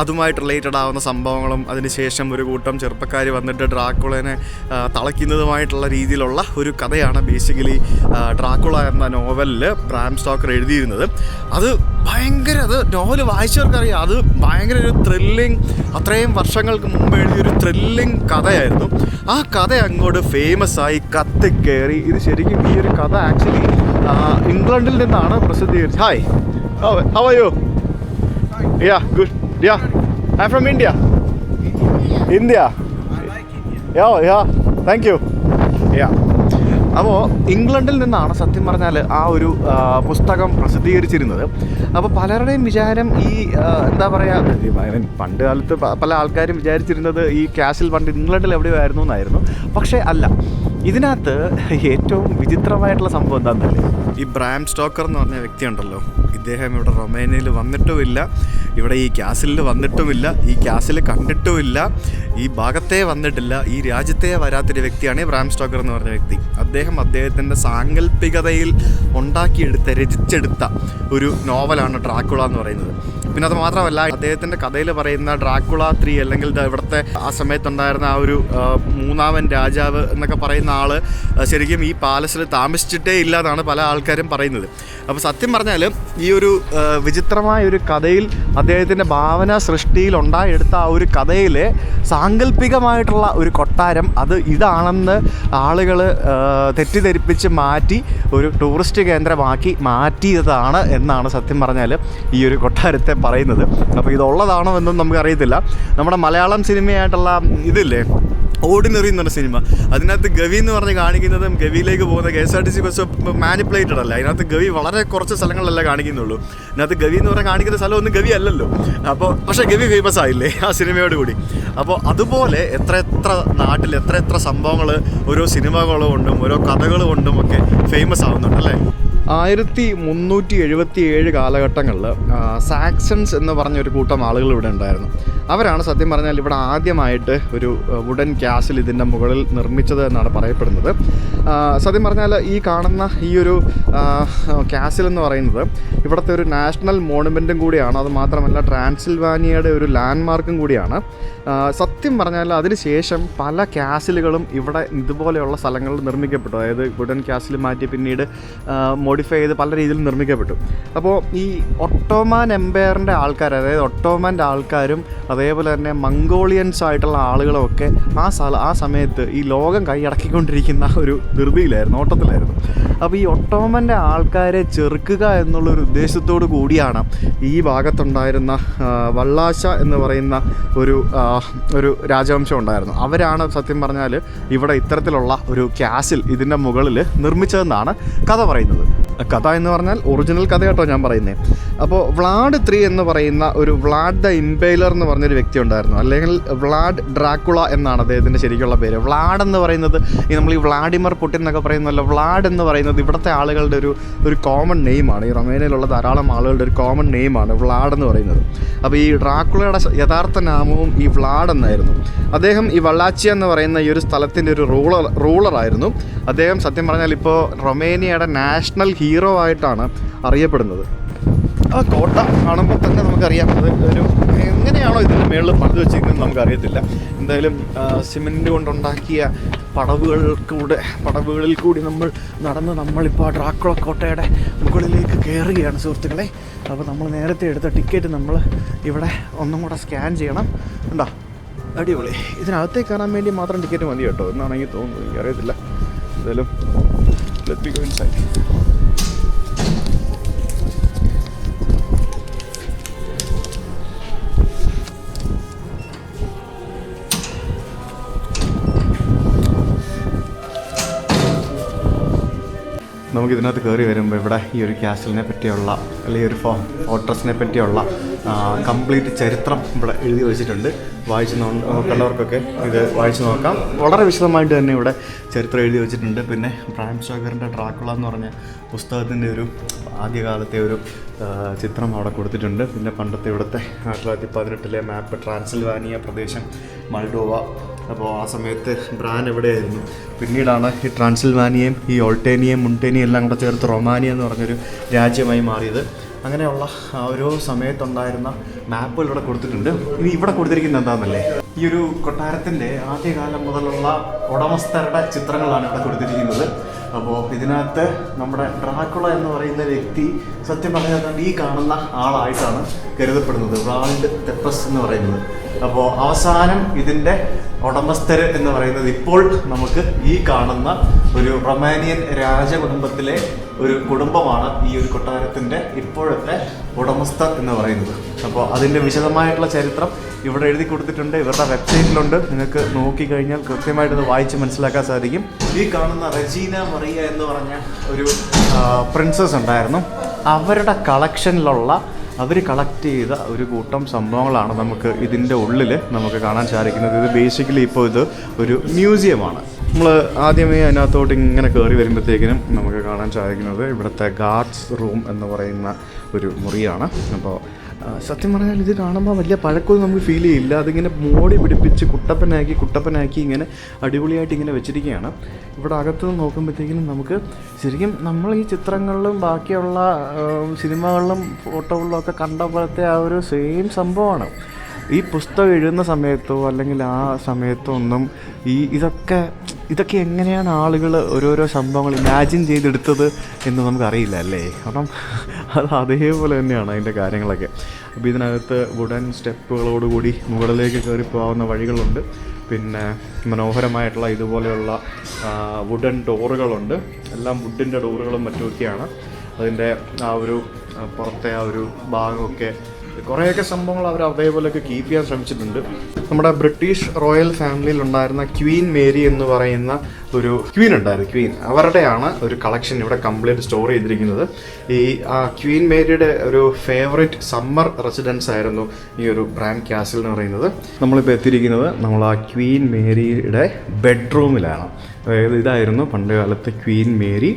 Speaker 1: അതുമായിട്ട് റിലേറ്റഡ് ആവുന്ന സംഭവങ്ങളും അതിനുശേഷം ഒരു കൂട്ടം ചെറുപ്പക്കാർ വന്നിട്ട് ഡ്രാക്കുളനെ തളയ്ക്കുന്നതുമായിട്ടുള്ള രീതിയിലുള്ള ഒരു കഥയാണ് ബേസിക്കലി ഡ്രാക്കുള എന്ന നോവലിൽ ബ്രാം സ്റ്റോക്കർ എഴുതിയിരുന്നത്. അത് നോവല് വായിച്ചവർക്കറിയാം, അത് ഭയങ്കര ഒരു ത്രില്ലിങ്, അത്രയും വർഷങ്ങൾക്ക് മുമ്പ് എഴുതിയൊരു ത്രില്ലിങ് കഥയായിരുന്നു. ആ കഥ അങ്ങോട്ട് ഫേമസ് ആയി കത്തിക്കയറി. ഇത് ശരിക്കും ഈ ഒരു കഥ ആക്ച്വലി ഇംഗ്ലണ്ടിൽ നിന്നാണ് പ്രസിദ്ധീകരിച്ചത്. Hi, how are you? Yeah, good. Yeah, I am from India. Yeah, thank you. Yeah, അപ്പോൾ ഇംഗ്ലണ്ടിൽ നിന്നാണ് സത്യം പറഞ്ഞാൽ ആ ഒരു പുസ്തകം പ്രസിദ്ധീകരിച്ചിരുന്നത്. അപ്പോൾ പലരുടെയും വിചാരം ഈ എന്താ പറയുക, പണ്ട് കാലത്ത് പല ആൾക്കാരും വിചാരിച്ചിരുന്നത് ഈ കാസിൽ പണ്ട് ഇംഗ്ലണ്ടിൽ എവിടെയോ ആയിരുന്നു എന്നായിരുന്നു. പക്ഷേ അല്ല, ഇതിനകത്ത് ഏറ്റവും വിചിത്രമായിട്ടുള്ള സംഭവം എന്താണെന്നല്ലേ, ഈ ബ്രാം സ്റ്റോക്കർ എന്ന് പറഞ്ഞ വ്യക്തി ഉണ്ടല്ലോ, ഇദ്ദേഹം ഇവിടെ റൊമേനിയയിൽ വന്നിട്ടുമില്ല, ഇവിടെ ഈ കാസിലിൽ വന്നിട്ടുമില്ല, ഈ കാസിൽ കണ്ടിട്ടുമില്ല, ഈ ഭാഗത്തേ വന്നിട്ടില്ല, ഈ രാജ്യത്തെ വരാത്തൊരു വ്യക്തിയാണ് ഈ ബ്രാം സ്റ്റോക്കർ എന്ന് പറഞ്ഞ വ്യക്തി. അദ്ദേഹത്തിൻ്റെ സാങ്കല്പികതയിൽ രചിച്ചെടുത്ത ഒരു നോവലാണ് ഡ്രാക്കുള എന്ന് പറയുന്നത്. പിന്നെ അത് മാത്രമല്ല, അദ്ദേഹത്തിൻ്റെ കഥയിൽ പറയുന്ന ഡ്രാക്കുള 3, അല്ലെങ്കിൽ ഇവിടുത്തെ ആ സമയത്തുണ്ടായിരുന്ന ആ ഒരു 3ാമൻ രാജാവ് എന്നൊക്കെ പറയുന്ന ആൾ ശരിക്കും ഈ പാലസിൽ താമസിച്ചിട്ടേ ഇല്ല എന്നാണ് പല ആൾക്കാരും പറയുന്നത്. അപ്പോൾ സത്യം പറഞ്ഞാൽ ഈ ഒരു വിചിത്രമായ ഒരു കഥയിൽ അദ്ദേഹത്തിൻ്റെ ഭാവന സൃഷ്ടിയിൽ ഉണ്ടായെടുത്ത ആ ഒരു കഥയിലെ സാങ്കല്പികമായിട്ടുള്ള ഒരു കൊട്ടാരം, അത് ഇതാണെന്ന് ആളുകൾ തെറ്റിദ്ധരിപ്പിച്ച് മാറ്റി ഒരു ടൂറിസ്റ്റ് കേന്ദ്രമാക്കി മാറ്റിയതാണ് എന്നാണ് സത്യം പറഞ്ഞാൽ ഈ ഒരു കൊട്ടാരത്തെ പറയുന്നത്. അപ്പോൾ ഇതുള്ളതാണോ എന്നും നമുക്കറിയത്തില്ല. നമ്മുടെ മലയാളം സിനിമയായിട്ടുള്ള ഇതില്ലേ, ഓർഡിനറി എന്ന് പറഞ്ഞ സിനിമ, അതിനകത്ത് ഗവി എന്ന് പറഞ്ഞ് കാണിക്കുന്നതും ഗവിയിലേക്ക് പോകുന്ന KSRTC ബസ് മാനിപ്പുലേറ്റഡ് അല്ല. അതിനകത്ത് ഗവി വളരെ കുറച്ച് സ്ഥലങ്ങളിലല്ല കാണിക്കുന്നുള്ളൂ. അതിനകത്ത് ഗവി എന്ന് പറഞ്ഞാൽ കാണിക്കുന്ന സ്ഥലമൊന്നും ഗവി അല്ലല്ലോ. അപ്പോൾ പക്ഷേ ഗവി ഫേമസ് ആയില്ലേ ആ സിനിമയോട് കൂടി. അപ്പോൾ അതുപോലെ എത്ര നാട്ടിൽ എത്ര സംഭവങ്ങൾ ഓരോ സിനിമകൾ കൊണ്ടും ഓരോ കഥകൾ കൊണ്ടും ഒക്കെ ഫേമസ് ആവുന്നുണ്ട് അല്ലേ. 1377 കാലഘട്ടങ്ങളിൽ സാക്സൺസ് എന്ന് പറഞ്ഞൊരു കൂട്ടം ആളുകൾ ഇവിടെ ഉണ്ടായിരുന്നു. അവരാണ് സത്യം പറഞ്ഞാൽ ഇവിടെ ആദ്യമായിട്ട് ഒരു വുഡൻ കാസിൽ ഇതിൻ്റെ മുകളിൽ നിർമ്മിച്ചത് എന്നാണ് പറയപ്പെടുന്നത്. സത്യം പറഞ്ഞാൽ ഈ കാണുന്ന ഈ ഒരു കാസിൽ എന്ന് പറയുന്നത് ഇവിടുത്തെ ഒരു നാഷണൽ മോണുമെൻറ്റും കൂടിയാണ്. അത് മാത്രമല്ല ട്രാൻസിൽവാനിയയുടെ ഒരു ലാൻഡ്മാർക്കും കൂടിയാണ്. സത്യം പറഞ്ഞാൽ അതിന് ശേഷം പല കാസിലുകളും ഇവിടെ ഇതുപോലെയുള്ള സ്ഥലങ്ങളിൽ നിർമ്മിക്കപ്പെട്ടു. അതായത് വുഡൻ കാസിൽ മാറ്റി പിന്നീട് മോഡിഫൈ ചെയ്ത് പല രീതിയിൽ നിർമ്മിക്കപ്പെട്ടു. അപ്പോൾ ഈ ഒട്ടോമാൻ എംപയറിൻ്റെ ആൾക്കാർ, അതായത് ഒട്ടോമാൻ്റെ ആൾക്കാരും അതേപോലെ തന്നെ മംഗോളിയൻസ് ആയിട്ടുള്ള ആളുകളൊക്കെ ആ സമയത്ത് ഈ ലോകം കൈയടക്കിക്കൊണ്ടിരിക്കുന്ന ഒരു ധൃതിയിലായിരുന്നു, ഓട്ടത്തിലായിരുന്നു. അപ്പോൾ ഈ ഒട്ടോമൻ്റെ ആൾക്കാരെ ചെറുക്കുക എന്നുള്ളൊരു ഉദ്ദേശത്തോടു കൂടിയാണ് ഈ ഭാഗത്തുണ്ടായിരുന്ന വള്ളാശ എന്ന് പറയുന്ന ഒരു രാജവംശം ഉണ്ടായിരുന്നു. അവരാണ് സത്യം പറഞ്ഞാൽ ഇവിടെ ഇത്തരത്തിലുള്ള ഒരു കാസിൽ ഇതിൻ്റെ മുകളിൽ നിർമ്മിച്ചതെന്നാണ് കഥ പറയുന്നത്. കഥ എന്ന് പറഞ്ഞാൽ ഒറിജിനൽ കഥ കേട്ടോ ഞാൻ പറയുന്നത്. അപ്പോൾ വ്ളാഡ് III എന്ന് പറയുന്ന ഒരു വ്ളാഡ് ദ ഇംപെയിലർ എന്ന് പറഞ്ഞൊരു വ്യക്തി ഉണ്ടായിരുന്നു, അല്ലെങ്കിൽ വ്ളാഡ് ഡ്രാക്കുള എന്നാണ് അദ്ദേഹത്തിൻ്റെ ശരിക്കുള്ള പേര്. വ്ളാഡ് എന്ന് പറയുന്നത് നമ്മൾ ഈ വ്ളാഡിമർ പുടിൻ എന്നൊക്കെ പറയുന്നല്ലോ, വ്ളാഡ് എന്ന് പറയുന്നത് ഇവിടുത്തെ ആളുകളുടെ ഒരു കോമൺ നെയിമാണ്. ഈ റൊമേനിയയിലുള്ള ധാരാളം ആളുകളുടെ ഒരു കോമൺ നെയിമാണ് വ്ളാഡ് എന്ന് പറയുന്നത്. അപ്പോൾ ഈ ഡ്രാക്കുളയുടെ യഥാർത്ഥ നാമവും ഈ വ്ളാഡ് എന്നായിരുന്നു. അദ്ദേഹം ഈ വള്ളാച്ചിയ എന്ന് പറയുന്ന ഈ ഒരു സ്ഥലത്തിൻ്റെ ഒരു റൂളറായിരുന്നു. അദ്ദേഹം സത്യം പറഞ്ഞാൽ ഇപ്പോൾ റൊമേനിയയുടെ നാഷണൽ ഹീറോ ആയിട്ടാണ് അറിയപ്പെടുന്നത്. ആ കോട്ട കാണുമ്പോൾ തന്നെ നമുക്കറിയാം അത് എങ്ങനെയാണോ ഇതിൻ്റെ മുകളിൽ പണിത് വെച്ചിരിക്കുന്നത് നമുക്കറിയത്തില്ല. എന്തായാലും സിമെൻറ്റ് കൊണ്ടുണ്ടാക്കിയ പടവുകളിൽ കൂടി നമ്മൾ നടന്ന് നമ്മളിപ്പോൾ ഡ്രാക്കുള കോട്ടയുടെ മുകളിലേക്ക് കയറുകയാണ് സുഹൃത്തുക്കളെ. അപ്പോൾ നമ്മൾ നേരത്തെ എടുത്ത ടിക്കറ്റ് നമ്മൾ ഇവിടെ ഒന്നും കൂടെ സ്കാൻ ചെയ്യണം. ഉണ്ടോ, അടിപൊളി. ഇതിനകത്തേക്ക് കയറാൻ വേണ്ടി മാത്രം ടിക്കറ്റ് മതി കേട്ടോ എന്നാണ് എനിക്ക് തോന്നുന്നത്, എനിക്കറിയത്തില്ല. എന്തായാലും ലെറ്റ് മി ഗോ ഇൻസൈഡ്. നമുക്കിതിനകത്ത് കയറി വരുമ്പോൾ ഇവിടെ ഈ ഒരു കാസിലിനെ പറ്റിയുള്ള അല്ലെങ്കിൽ ഒരു ഫോർട്രസിനെ പറ്റിയുള്ള കംപ്ലീറ്റ് ചരിത്രം ഇവിടെ എഴുതി വെച്ചിട്ടുണ്ട്. വായിച്ച് നോക്കേണ്ടവർക്കൊക്കെ ഇത് വായിച്ച് നോക്കാം. വളരെ വിശദമായിട്ട് തന്നെ ഇവിടെ ചരിത്രം എഴുതി വെച്ചിട്ടുണ്ട്. പിന്നെ ബ്രാം സ്റ്റോക്കറിൻ്റെ ഡ്രാക്കുള എന്ന് പറഞ്ഞ പുസ്തകത്തിൻ്റെ ഒരു ആദ്യകാലത്തെ ഒരു ചിത്രം അവിടെ കൊടുത്തിട്ടുണ്ട്. പിന്നെ പണ്ടത്തെ ഇവിടുത്തെ 1918 മാപ്പ്, ട്രാൻസിൽവാനിയ പ്രദേശം, മൾഡോവ. അപ്പോൾ ആ സമയത്ത് ബ്രാൻ എവിടെയായിരുന്നു, പിന്നീടാണ് ഈ ട്രാൻസിൽവാനിയയും ഈ ഓൾട്ടേനിയയും മുണ്ടേനിയും എല്ലാം കൂടെ ചേർത്ത് റൊമാനിയ എന്ന് പറഞ്ഞൊരു രാജ്യമായി മാറിയത്. അങ്ങനെയുള്ള ഓരോ സമയത്തുണ്ടായിരുന്ന മാപ്പുകൾ ഇവിടെ കൊടുത്തിട്ടുണ്ട്. ഇനി ഇവിടെ കൊടുത്തിരിക്കുന്നത് എന്താണെന്നല്ലേ, ഈ ഒരു കൊട്ടാരത്തിൻ്റെ ആദ്യകാലം മുതലുള്ള ഉടമസ്ഥരുടെ ചിത്രങ്ങളാണ് ഇവിടെ കൊടുത്തിരിക്കുന്നത്. അപ്പോൾ ഇതിനകത്ത് നമ്മുടെ ഡ്രാക്കുള എന്ന് പറയുന്ന വ്യക്തി സത്യം പറഞ്ഞാൽ ഈ കാണുന്ന ആളായിട്ടാണ് കരുതപ്പെടുന്നത്, വ്ളാഡ് തെപ്പസ് എന്ന് പറയുന്നത്. അപ്പോൾ അവസാനം ഇതിൻ്റെ ഉടമസ്ഥർ എന്ന് പറയുന്നത് ഇപ്പോൾ നമുക്ക് ഈ കാണുന്ന ഒരു റൊമാനിയൻ രാജകുടുംബത്തിലെ ഒരു കുടുംബമാണ് ഈ ഒരു കൊട്ടാരത്തിൻ്റെ ഇപ്പോഴത്തെ ഉടമസ്ഥർ എന്ന് പറയുന്നത്. അപ്പോൾ അതിൻ്റെ വിശദമായിട്ടുള്ള ചരിത്രം ഇവിടെ എഴുതി കൊടുത്തിട്ടുണ്ട്, ഇവരുടെ വെബ്സൈറ്റിലുണ്ട്. നിങ്ങൾക്ക് നോക്കിക്കഴിഞ്ഞാൽ കൃത്യമായിട്ട് ഇത് വായിച്ച് മനസ്സിലാക്കാൻ സാധിക്കും. ഈ കാണുന്ന റെജീന മറിയ എന്ന് പറഞ്ഞ ഒരു പ്രിൻസസ് ഉണ്ടായിരുന്നു. അവരുടെ കളക്ഷനിലുള്ള അവർ കളക്ട് ചെയ്ത ഒരു കൂട്ടം സംഭവങ്ങളാണ് നമുക്ക് ഇതിൻ്റെ ഉള്ളിൽ നമുക്ക് കാണാൻ സാധിക്കുന്നത്. ഇത് ബേസിക്കലി ഇപ്പോൾ ഇത് ഒരു മ്യൂസിയമാണ്. നമ്മൾ ആദ്യമേ അതിനകത്തോട്ട് ഇങ്ങനെ കയറി വരുമ്പോഴത്തേക്കിനും നമുക്ക് കാണാൻ സാധിക്കുന്നത് ഇവിടുത്തെ ഗാർഡ്സ് റൂം എന്ന് പറയുന്ന ഒരു മുറിയാണ്. അപ്പോൾ സത്യം പറഞ്ഞാൽ ഇത് കാണുമ്പോൾ വലിയ പഴക്കമൊന്നും നമുക്ക് ഫീൽ ചെയ്യില്ല. അതിങ്ങനെ മോടി പിടിപ്പിച്ച് കുട്ടപ്പനാക്കി ഇങ്ങനെ അടിപൊളിയായിട്ട് ഇങ്ങനെ വെച്ചിരിക്കുകയാണ്. ഇവിടെ അകത്ത് നോക്കുമ്പോഴത്തേക്കിനും നമുക്ക് ശരിക്കും നമ്മൾ ഈ ചിത്രങ്ങളിലും ബാക്കിയുള്ള സിനിമകളിലും ഫോട്ടോകളിലും ഒക്കെ കണ്ട പോലത്തെ ആ ഒരു സെയിം സംഭവമാണ്. ഈ പുസ്തകം എഴുതുന്ന സമയത്തോ അല്ലെങ്കിൽ ആ സമയത്തോ ഒന്നും ഇതൊക്കെ എങ്ങനെയാണ് ആളുകൾ ഓരോരോ സംഭവങ്ങൾ ഇമാജിൻ ചെയ്തെടുത്തത് എന്ന് നമുക്കറിയില്ല അല്ലേ. കാരണം അത് അതേപോലെ തന്നെയാണ് അതിൻ്റെ കാര്യങ്ങളൊക്കെ. അപ്പോൾ ഇതിനകത്ത് വുഡൻ സ്റ്റെപ്പുകളോടുകൂടി മുകളിലേക്ക് കയറി പോകാവുന്ന വഴികളുണ്ട്. പിന്നെ മനോഹരമായിട്ടുള്ള ഇതുപോലെയുള്ള വുഡൻ ഡോറുകളുണ്ട്. എല്ലാം വുഡിൻ്റെ ഡോറുകളും മറ്റുമൊക്കെയാണ്. അതിൻ്റെ ആ ഒരു പുറത്തെ ആ ഒരു ഭാഗമൊക്കെ കുറേയൊക്കെ സംഭവങ്ങൾ അവർ അതേപോലെയൊക്കെ കീപ്പ് ചെയ്യാൻ ശ്രമിച്ചിട്ടുണ്ട്. നമ്മുടെ ബ്രിട്ടീഷ് റോയൽ ഫാമിലിയിൽ ഉണ്ടായിരുന്ന ക്വീൻ മേരി എന്ന് പറയുന്ന ഒരു ക്വീൻ ഉണ്ടായിരുന്നു. അവരുടെയാണ് ഒരു കളക്ഷൻ ഇവിടെ കംപ്ലീറ്റ് സ്റ്റോർ ചെയ്തിരിക്കുന്നത്. ഈ ക്വീൻ മേരിയുടെ ഒരു ഫേവറേറ്റ് സമ്മർ റെസിഡൻസ് ആയിരുന്നു ഈ ഒരു ബ്രാൻ കാസിൽ എന്ന് പറയുന്നത്. നമ്മളിപ്പോൾ എത്തിയിരിക്കുന്നത് നമ്മൾ ആ ക്വീൻ മേരിയുടെ ബെഡ്റൂമിലാണ്. അതായത് ഇതായിരുന്നു പണ്ട് കാലത്ത് ക്വീൻ മേരി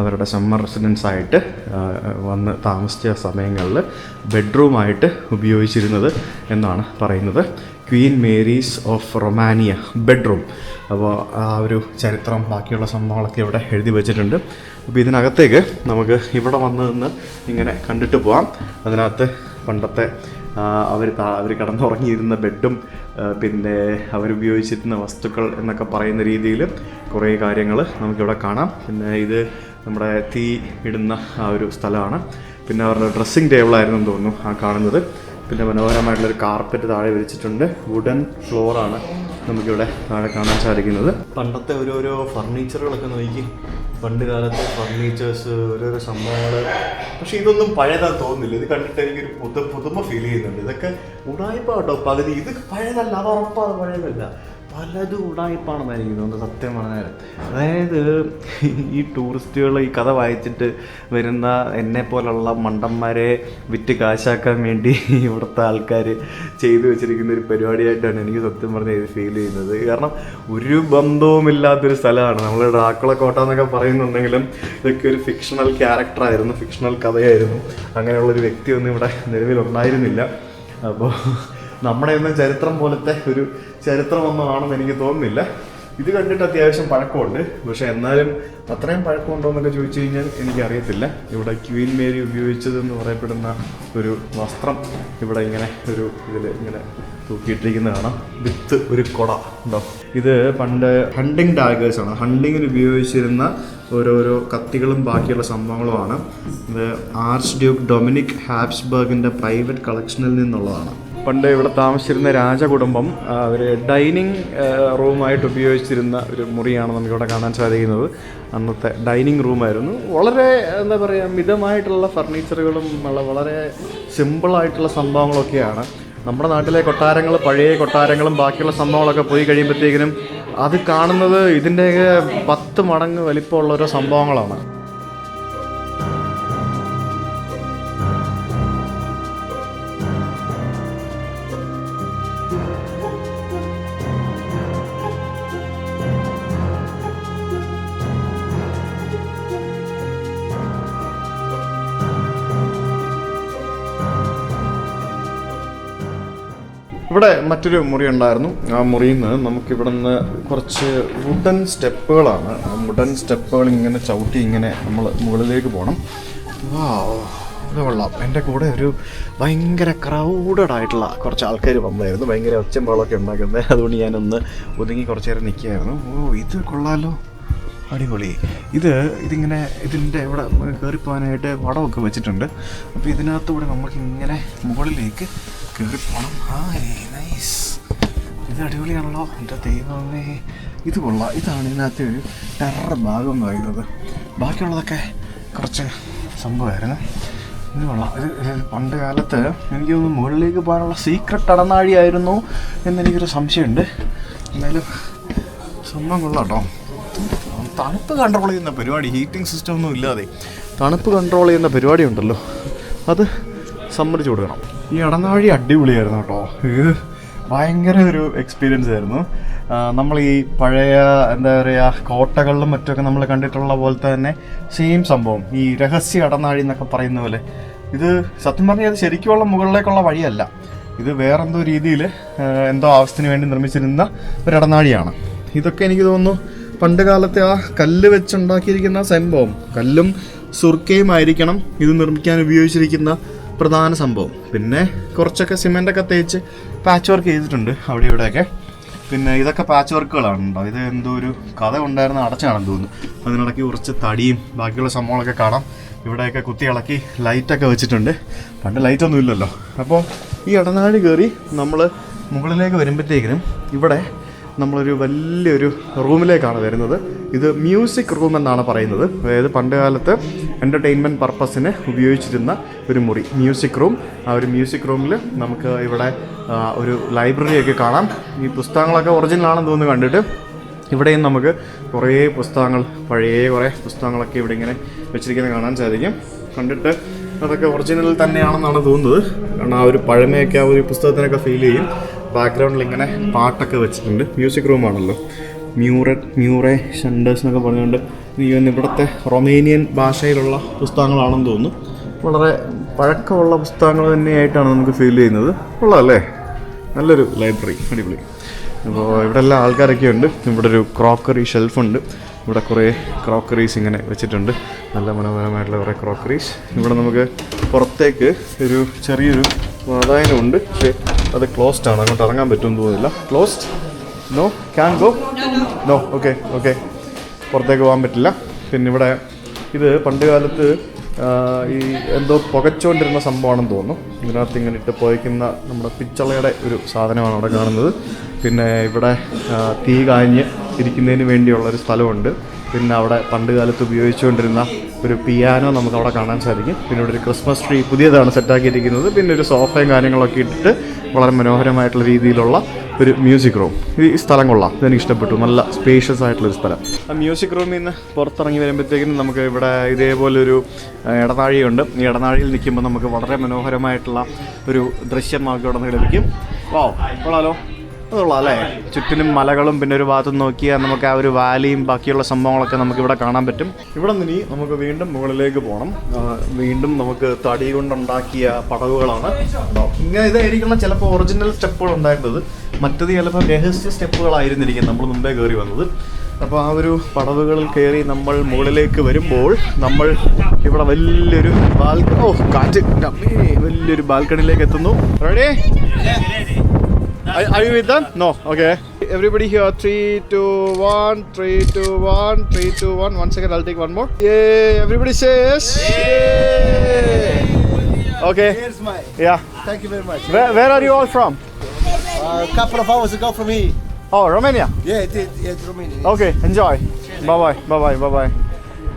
Speaker 1: അവരുടെ സമ്മർ റെസിഡൻസ് ആയിട്ട് വന്ന് താമസിച്ച സമയങ്ങളിൽ ബെഡ്റൂമായിട്ട് ഉപയോഗിച്ചിരുന്നത് എന്നാണ് പറയുന്നത്. Queen Mary's of Romania bedroom. അപ്പോൾ ആ ഒരു ചരിത്രം ബാക്കിയുള്ള സംഭവങ്ങളൊക്കെ ഇവിടെ എഴുതി വെച്ചിട്ടുണ്ട്. അപ്പോൾ ഇതിനകത്തേക്ക് നമുക്ക് ഇവിടെ വന്ന് നിന്ന് ഇങ്ങനെ കണ്ടിട്ട് പോകാം. അതിനകത്ത് പണ്ടത്തെ അവർ കിടന്നുറങ്ങിയിരുന്ന ബെഡും പിന്നെ അവരുപയോഗിച്ചിരുന്ന വസ്തുക്കൾ എന്നൊക്കെ പറയുന്ന രീതിയിൽ കുറേ കാര്യങ്ങൾ നമുക്കിവിടെ കാണാം. പിന്നെ ഇത് നമ്മുടെ തീ ഇടുന്ന ആ ഒരു സ്ഥലമാണ്. പിന്നെ അവരുടെ ഡ്രസ്സിങ് ടേബിളായിരുന്നു തോന്നുന്നു ആ കാണുന്നത്. പിന്നെ മനോഹരമായിട്ടുള്ളൊരു കാർപ്പറ്റ് താഴെ വിരിച്ചിട്ടുണ്ട്. വുഡൻ ഫ്ലോറാണ് നമുക്കിവിടെ താഴെ കാണാൻ സാധിക്കുന്നത്. പണ്ടത്തെ ഓരോരോ ഫർണിച്ചറുകളൊക്കെ നോക്കി, പണ്ട് കാലത്തെ ഫർണിച്ചേഴ്സ്, ഓരോരോ സംഭവങ്ങൾ. പക്ഷേ ഇതൊന്നും പഴയതാന്ന് തോന്നുന്നില്ല. ഇത് കണ്ടിട്ട് എനിക്കൊരു പുതുമ ഫീൽ ചെയ്യുന്നുണ്ട്. ഇതൊക്കെ ഉടായ്പാട്ടോ പകുതി. ഇത് പഴയതല്ല, അത് ഉറപ്പാണ് പഴയതല്ല. പലതും ഉടായ്പാണെന്ന് എനിക്ക് തോന്നുന്നത് സത്യം പറഞ്ഞാൽ. അതായത് ഈ ടൂറിസ്റ്റുകൾ ഈ കഥ വായിച്ചിട്ട് വരുന്ന എന്നെ പോലുള്ള മണ്ടന്മാരെ വിറ്റ് കാശാക്കാൻ വേണ്ടി ഇവിടുത്തെ ആൾക്കാർ ചെയ്തു വെച്ചിരിക്കുന്ന ഒരു പരിപാടിയായിട്ടാണ് എനിക്ക് സത്യം പറഞ്ഞാൽ ഇത് ഫീൽ ചെയ്യുന്നത്. കാരണം ഒരു ബന്ധവുമില്ലാത്തൊരു സ്ഥലമാണ്. നമ്മൾ ഡ്രാക്കുള കോട്ട എന്നൊക്കെ പറയുന്നുണ്ടെങ്കിലും ഇതൊക്കെ ഒരു ഫിക്ഷണൽ ക്യാരക്ടറായിരുന്നു, ഫിക്ഷണൽ കഥയായിരുന്നു. അങ്ങനെയുള്ളൊരു വ്യക്തിയൊന്നും ഇവിടെ നിലവിലുണ്ടായിരുന്നില്ല. അപ്പോൾ നമ്മുടെ ഒന്നും ചരിത്രം പോലത്തെ ഒരു ചരിത്രമൊന്നും ആണെന്ന് എനിക്ക് തോന്നുന്നില്ല. ഇത് കണ്ടിട്ട് അത്യാവശ്യം പഴക്കമുണ്ട്. പക്ഷേ എന്നാലും അത്രയും പഴക്കമുണ്ടോ എന്നൊക്കെ ചോദിച്ചു കഴിഞ്ഞാൽ എനിക്കറിയത്തില്ല. ഇവിടെ ക്വീൻ മേരി ഉപയോഗിച്ചതെന്ന് പറയപ്പെടുന്ന ഒരു വസ്ത്രം ഇവിടെ ഇങ്ങനെ ഒരു ഇതിൽ ഇങ്ങനെ തൂക്കിയിട്ടിരിക്കുന്ന കാണാം. വിത്ത് ഒരു കൊട ഉണ്ടോ. ഇത് പണ്ട് ഹണ്ടിങ് ഡാഗേഴ്സാണ്. ഹണ്ടിങ്ങിന് ഉപയോഗിച്ചിരുന്ന ഓരോരോ കത്തികളും ബാക്കിയുള്ള സംഭവങ്ങളുമാണ്. ഇത് ആർച്ച് ഡ്യൂക്ക് ഡൊമിനിക് ഹാബ്സ്ബർഗിൻ്റെ പ്രൈവറ്റ് കളക്ഷനിൽ നിന്നുള്ളതാണ്. പണ്ട് ഇവിടെ താമസിച്ചിരുന്ന രാജകുടുംബം അവർ ഡൈനിങ് റൂമായിട്ട് ഉപയോഗിച്ചിരുന്ന ഒരു മുറിയാണ് നമുക്കിവിടെ കാണാൻ സാധിക്കുന്നത്. അന്നത്തെ ഡൈനിങ് റൂമായിരുന്നു. വളരെ എന്താ പറയുക, മിതമായിട്ടുള്ള ഫർണിച്ചറുകളും വളരെ സിമ്പിളായിട്ടുള്ള സംഭവങ്ങളൊക്കെയാണ്. നമ്മുടെ നാട്ടിലെ കൊട്ടാരങ്ങൾ, പഴയ കൊട്ടാരങ്ങളും ബാക്കിയുള്ള സംഭവങ്ങളൊക്കെ പോയി കഴിയുമ്പോഴത്തേക്കിനും അത് കാണുന്നത് ഇതിൻ്റെയൊക്കെ 10 മടങ്ങ് വലിപ്പമുള്ള ഓരോ സംഭവങ്ങളാണ്. ഇവിടെ മറ്റൊരു മുറി ഉണ്ടായിരുന്നു. ആ മുറിയിൽ നിന്ന് നമുക്കിവിടെ നിന്ന് കുറച്ച് വുഡൻ സ്റ്റെപ്പുകളാണ്. വുഡൻ സ്റ്റെപ്പുകൾ ഇങ്ങനെ ചവിട്ടി ഇങ്ങനെ നമ്മൾ മുകളിലേക്ക് പോകണം. ഇത് കൊള്ളാം. എൻ്റെ കൂടെ ഒരു ഭയങ്കര ക്രൗഡഡ് ആയിട്ടുള്ള കുറച്ച് ആൾക്കാർ വന്നായിരുന്നു. ഭയങ്കര ഒച്ചയും ബഹളമൊക്കെ ഉണ്ടാക്കുന്നത്. അതുകൊണ്ട് ഞാനൊന്ന് ഒതുങ്ങി കുറച്ച് നേരം നിൽക്കുകയായിരുന്നു. ഇത് കൊള്ളാമല്ലോ, അടിപൊളി. ഇതിങ്ങനെ ഇതിൻ്റെ ഇവിടെ കയറിപ്പോകാനായിട്ട് വടമൊക്കെ വെച്ചിട്ടുണ്ട്. അപ്പോൾ ഇതിനകത്തൂടെ നമുക്കിങ്ങനെ മുകളിലേക്ക് കയറിപ്പോണം. നൈസ്. ഇത് അടിപൊളിയാണല്ലോ. എൻ്റെ ദൈവമേ, ഇത് കൊള്ളാം. ഇതാണ് ഇതിനകത്ത് ഒരു ടെറർ ഭാഗം എന്ന് പറയുന്നത്. ബാക്കിയുള്ളതൊക്കെ കുറച്ച് സംഭവമായിരുന്നു. ഇത് കൊള്ളാം. ഇത് പണ്ട് കാലത്ത് എനിക്ക് തോന്നുന്നു മുകളിലേക്ക് പോകാനുള്ള സീക്രട്ട് അടനാഴിയായിരുന്നു എന്നെനിക്കൊരു സംശയമുണ്ട്. എന്നാലും സംഭവം കൊള്ളാം കേട്ടോ. തണുപ്പ് കൺട്രോൾ ചെയ്യുന്ന പരിപാടി, ഹീറ്റിംഗ് സിസ്റ്റം ഒന്നും ഇല്ലാതെ തണുപ്പ് കൺട്രോൾ ചെയ്യുന്ന പരിപാടി ഉണ്ടല്ലോ, അത് സമ്മതിച്ചു കൊടുക്കണം. ഈ ഇടനാഴി അടിപൊളിയായിരുന്നു കേട്ടോ. ഇത് ഭയങ്കര ഒരു എക്സ്പീരിയൻസ് ആയിരുന്നു. നമ്മൾ ഈ പഴയ എന്താ പറയുക കോട്ടകളിലും മറ്റൊക്കെ നമ്മൾ കണ്ടിട്ടുള്ള പോലത്തെ തന്നെ സെയിം സംഭവം. ഈ രഹസ്യ ഇടനാഴി എന്നൊക്കെ പറയുന്ന പോലെ ഇത് സത്യം പറഞ്ഞാൽ അത് ശരിക്കുള്ള മുകളിലേക്കുള്ള വഴിയല്ല. ഇത് വേറെന്തോ രീതിയിൽ എന്തോ ആവശ്യത്തിന് വേണ്ടി നിർമ്മിച്ചിരുന്ന ഒരു ഇടനാഴിയാണ്. ഇതൊക്കെ എനിക്ക് തോന്നുന്നു പണ്ട് കാലത്തെ ആ കല്ല് വെച്ചുണ്ടാക്കിയിരിക്കുന്ന സംഭവം, കല്ലും സുർക്കയും ആയിരിക്കണം ഇത് നിർമ്മിക്കാൻ ഉപയോഗിച്ചിരിക്കുന്ന പ്രധാന സംഭവം. പിന്നെ കുറച്ചൊക്കെ സിമെൻ്റൊക്കെ തേച്ച് പാച്ച് വർക്ക് ചെയ്തിട്ടുണ്ട് അവിടെ ഇവിടെയൊക്കെ. പിന്നെ ഇതൊക്കെ പാച്ച് വർക്കുകളാണുണ്ടോ. ഇത് എന്തോ ഒരു കഥ ഉണ്ടായിരുന്ന അടച്ചാണെന്ന് തോന്നുന്നു. അതിനിടയ്ക്ക് കുറച്ച് തടിയും ബാക്കിയുള്ള സംഭവങ്ങളൊക്കെ കാണാം. ഇവിടെയൊക്കെ കുത്തി ഇളക്കി ലൈറ്റൊക്കെ വെച്ചിട്ടുണ്ട്. പണ്ട് ലൈറ്റൊന്നും ഇല്ലല്ലോ. അപ്പോൾ ഈ ഇടനാഴി കയറി നമ്മൾ മുകളിലേക്ക് വരുമ്പോഴത്തേക്കിനും ഇവിടെ നമ്മളൊരു വലിയൊരു റൂമിലേക്കാണ് വരുന്നത്. ഇത് മ്യൂസിക് റൂം എന്നാണ് പറയുന്നത്. അതായത് പണ്ട് കാലത്ത് എൻ്റർടൈൻമെൻറ്റ് പർപ്പസിന് ഉപയോഗിച്ചിരുന്ന ഒരു മുറി, മ്യൂസിക് റൂം. ആ ഒരു മ്യൂസിക് റൂമിൽ നമുക്ക് ഇവിടെ ഒരു ലൈബ്രറിയൊക്കെ കാണാം. ഈ പുസ്തകങ്ങളൊക്കെ ഒറിജിനലാണെന്ന് തോന്നുന്നു കണ്ടിട്ട്. ഇവിടെയും നമുക്ക് കുറേ പുസ്തകങ്ങൾ, പഴയ കുറേ പുസ്തകങ്ങളൊക്കെ ഇവിടെ ഇങ്ങനെ വെച്ചിരിക്കുന്നത് കാണാൻ സാധിക്കും. കണ്ടിട്ട് അതൊക്കെ ഒറിജിനൽ തന്നെയാണെന്നാണ് തോന്നുന്നത്. കാരണം ആ ഒരു പഴമയൊക്കെ ആ ഒരു പുസ്തകത്തിനൊക്കെ ഫീൽ ചെയ്യും. ബാക്ക്ഗ്രൗണ്ടിൽ ഇങ്ങനെ പാട്ടൊക്കെ വെച്ചിട്ടുണ്ട്. മ്യൂസിക് റൂമാണല്ലോ. മ്യൂറേ ഷണ്ടേഴ്സ് എന്നൊക്കെ പറഞ്ഞുകൊണ്ട് ഇവിടുത്തെ റൊമേനിയൻ ഭാഷയിലുള്ള പുസ്തകങ്ങളാണെന്ന് തോന്നുന്നു. വളരെ പഴക്കമുള്ള പുസ്തകങ്ങൾ തന്നെയായിട്ടാണ് നമുക്ക് ഫീൽ ചെയ്യുന്നത്. കൊള്ളാമല്ലേ, നല്ലൊരു ലൈബ്രറി, അടിപൊളി. അപ്പോൾ ഇവിടെ എല്ലാ ആൾക്കാരൊക്കെ ഉണ്ട്. ഇവിടെ ഒരു ക്രോക്കറി ഷെൽഫുണ്ട്. ഇവിടെ കുറേ ക്രോക്കറീസ് ഇങ്ങനെ വെച്ചിട്ടുണ്ട്. നല്ല മനോഹരമായിട്ടുള്ള കുറേ ക്രോക്കറീസ്. ഇവിടെ നമുക്ക് പുറത്തേക്ക് ഒരു ചെറിയൊരു വാതായനമുണ്ട്. പക്ഷേ അത് ക്ലോസ്ഡ് ആണ്, അങ്ങോട്ട് ഇറങ്ങാൻ പറ്റുമെന്ന് തോന്നുന്നില്ല. Closed? No, can go? No. Okay. പുറത്തേക്ക് പോകാൻ പറ്റില്ല. പിന്നെ ഇവിടെ ഇത് പണ്ട് കാലത്ത് ഈ എന്തോ പുകച്ചുകൊണ്ടിരുന്ന സംഭവമാണെന്ന് തോന്നുന്നു. ഇതിനകത്ത് ഇങ്ങനെ ഇട്ട് പുകയ്ക്കുന്ന നമ്മുടെ പിച്ചളയുടെ ഒരു സാധനമാണ് അവിടെ കാണുന്നത്. പിന്നെ ഇവിടെ തീ കാഞ്ഞ് ഇരിക്കുന്നതിന് വേണ്ടിയുള്ളൊരു സ്ഥലമുണ്ട്. പിന്നെ അവിടെ പണ്ട് കാലത്ത് ഉപയോഗിച്ചുകൊണ്ടിരുന്ന ഒരു പിയാനോ നമുക്ക് അവിടെ കാണാൻ സാധിക്കും. പിന്നെ ഇവിടെ ഒരു ക്രിസ്മസ് ട്രീ പുതിയതാണ് സെറ്റാക്കിയിരിക്കുന്നത്. പിന്നെ ഒരു സോഫയും കാര്യങ്ങളൊക്കെ ഇട്ടിട്ട് വളരെ മനോഹരമായിട്ടുള്ള രീതിയിലുള്ള ഒരു മ്യൂസിക് റൂം. ഈ സ്ഥലം കൊള്ളാം, ഇതെനിക്ക് ഇഷ്ടപ്പെട്ടു. നല്ല സ്പേഷ്യസ് ആയിട്ടുള്ളൊരു സ്ഥലം. ആ മ്യൂസിക് റൂമിൽ നിന്ന് പുറത്തിറങ്ങി വരുമ്പോഴത്തേക്കും നമുക്ക് ഇവിടെ ഇതേപോലൊരു ഇടനാഴിയുണ്ട്. ഈ ഇടനാഴിയിൽ നിൽക്കുമ്പോൾ നമുക്ക് വളരെ മനോഹരമായിട്ടുള്ള ഒരു ദൃശ്യം നമുക്ക് ഇവിടെ നിന്ന് ലഭിക്കും. വാവ്, കൊള്ളാലോ, അതുള്ള അല്ലേ. ചുറ്റിനും മലകളും പിന്നെ ഒരു ഭാഗത്ത് നോക്കിയാൽ നമുക്ക് ആ ഒരു വാലിയും ബാക്കിയുള്ള സംഭവങ്ങളൊക്കെ നമുക്കിവിടെ കാണാൻ പറ്റും. ഇവിടെ നിന്ന് നമുക്ക് വീണ്ടും മുകളിലേക്ക് പോകണം. വീണ്ടും നമുക്ക് തടി കൊണ്ടുണ്ടാക്കിയ പടവുകളാണ്. ഇങ്ങനെ ഇതായിരിക്കണം ചിലപ്പോൾ ഒറിജിനൽ സ്റ്റെപ്പുകൾ ഉണ്ടായിരുന്നത്. മറ്റത് ചിലപ്പോൾ രഹസ്യ സ്റ്റെപ്പുകളായിരുന്നിരിക്കും നമ്മൾ മുമ്പേ കയറി വന്നത്. അപ്പോൾ ആ ഒരു പടവുകളിൽ കയറി നമ്മൾ മുകളിലേക്ക് വരുമ്പോൾ നമ്മൾ ഇവിടെ വലിയൊരു വലിയൊരു ബാൽക്കണിയിലേക്ക് എത്തുന്നു. Ready? Are you with them? No. Okay. Everybody here. 3, 2, 1. 3, 2, 1. 3, 2, 1. 1 second. I'll take one more. Yay! Everybody say yes. Yay! Okay.
Speaker 3: Here's mine.
Speaker 1: Yeah.
Speaker 3: Thank you very much.
Speaker 1: Where are you all from?
Speaker 3: A couple of hours ago from here.
Speaker 1: Oh, Romania.
Speaker 3: Yeah, it's Romania.
Speaker 1: Okay. Enjoy. Bye bye. Bye bye. Bye bye.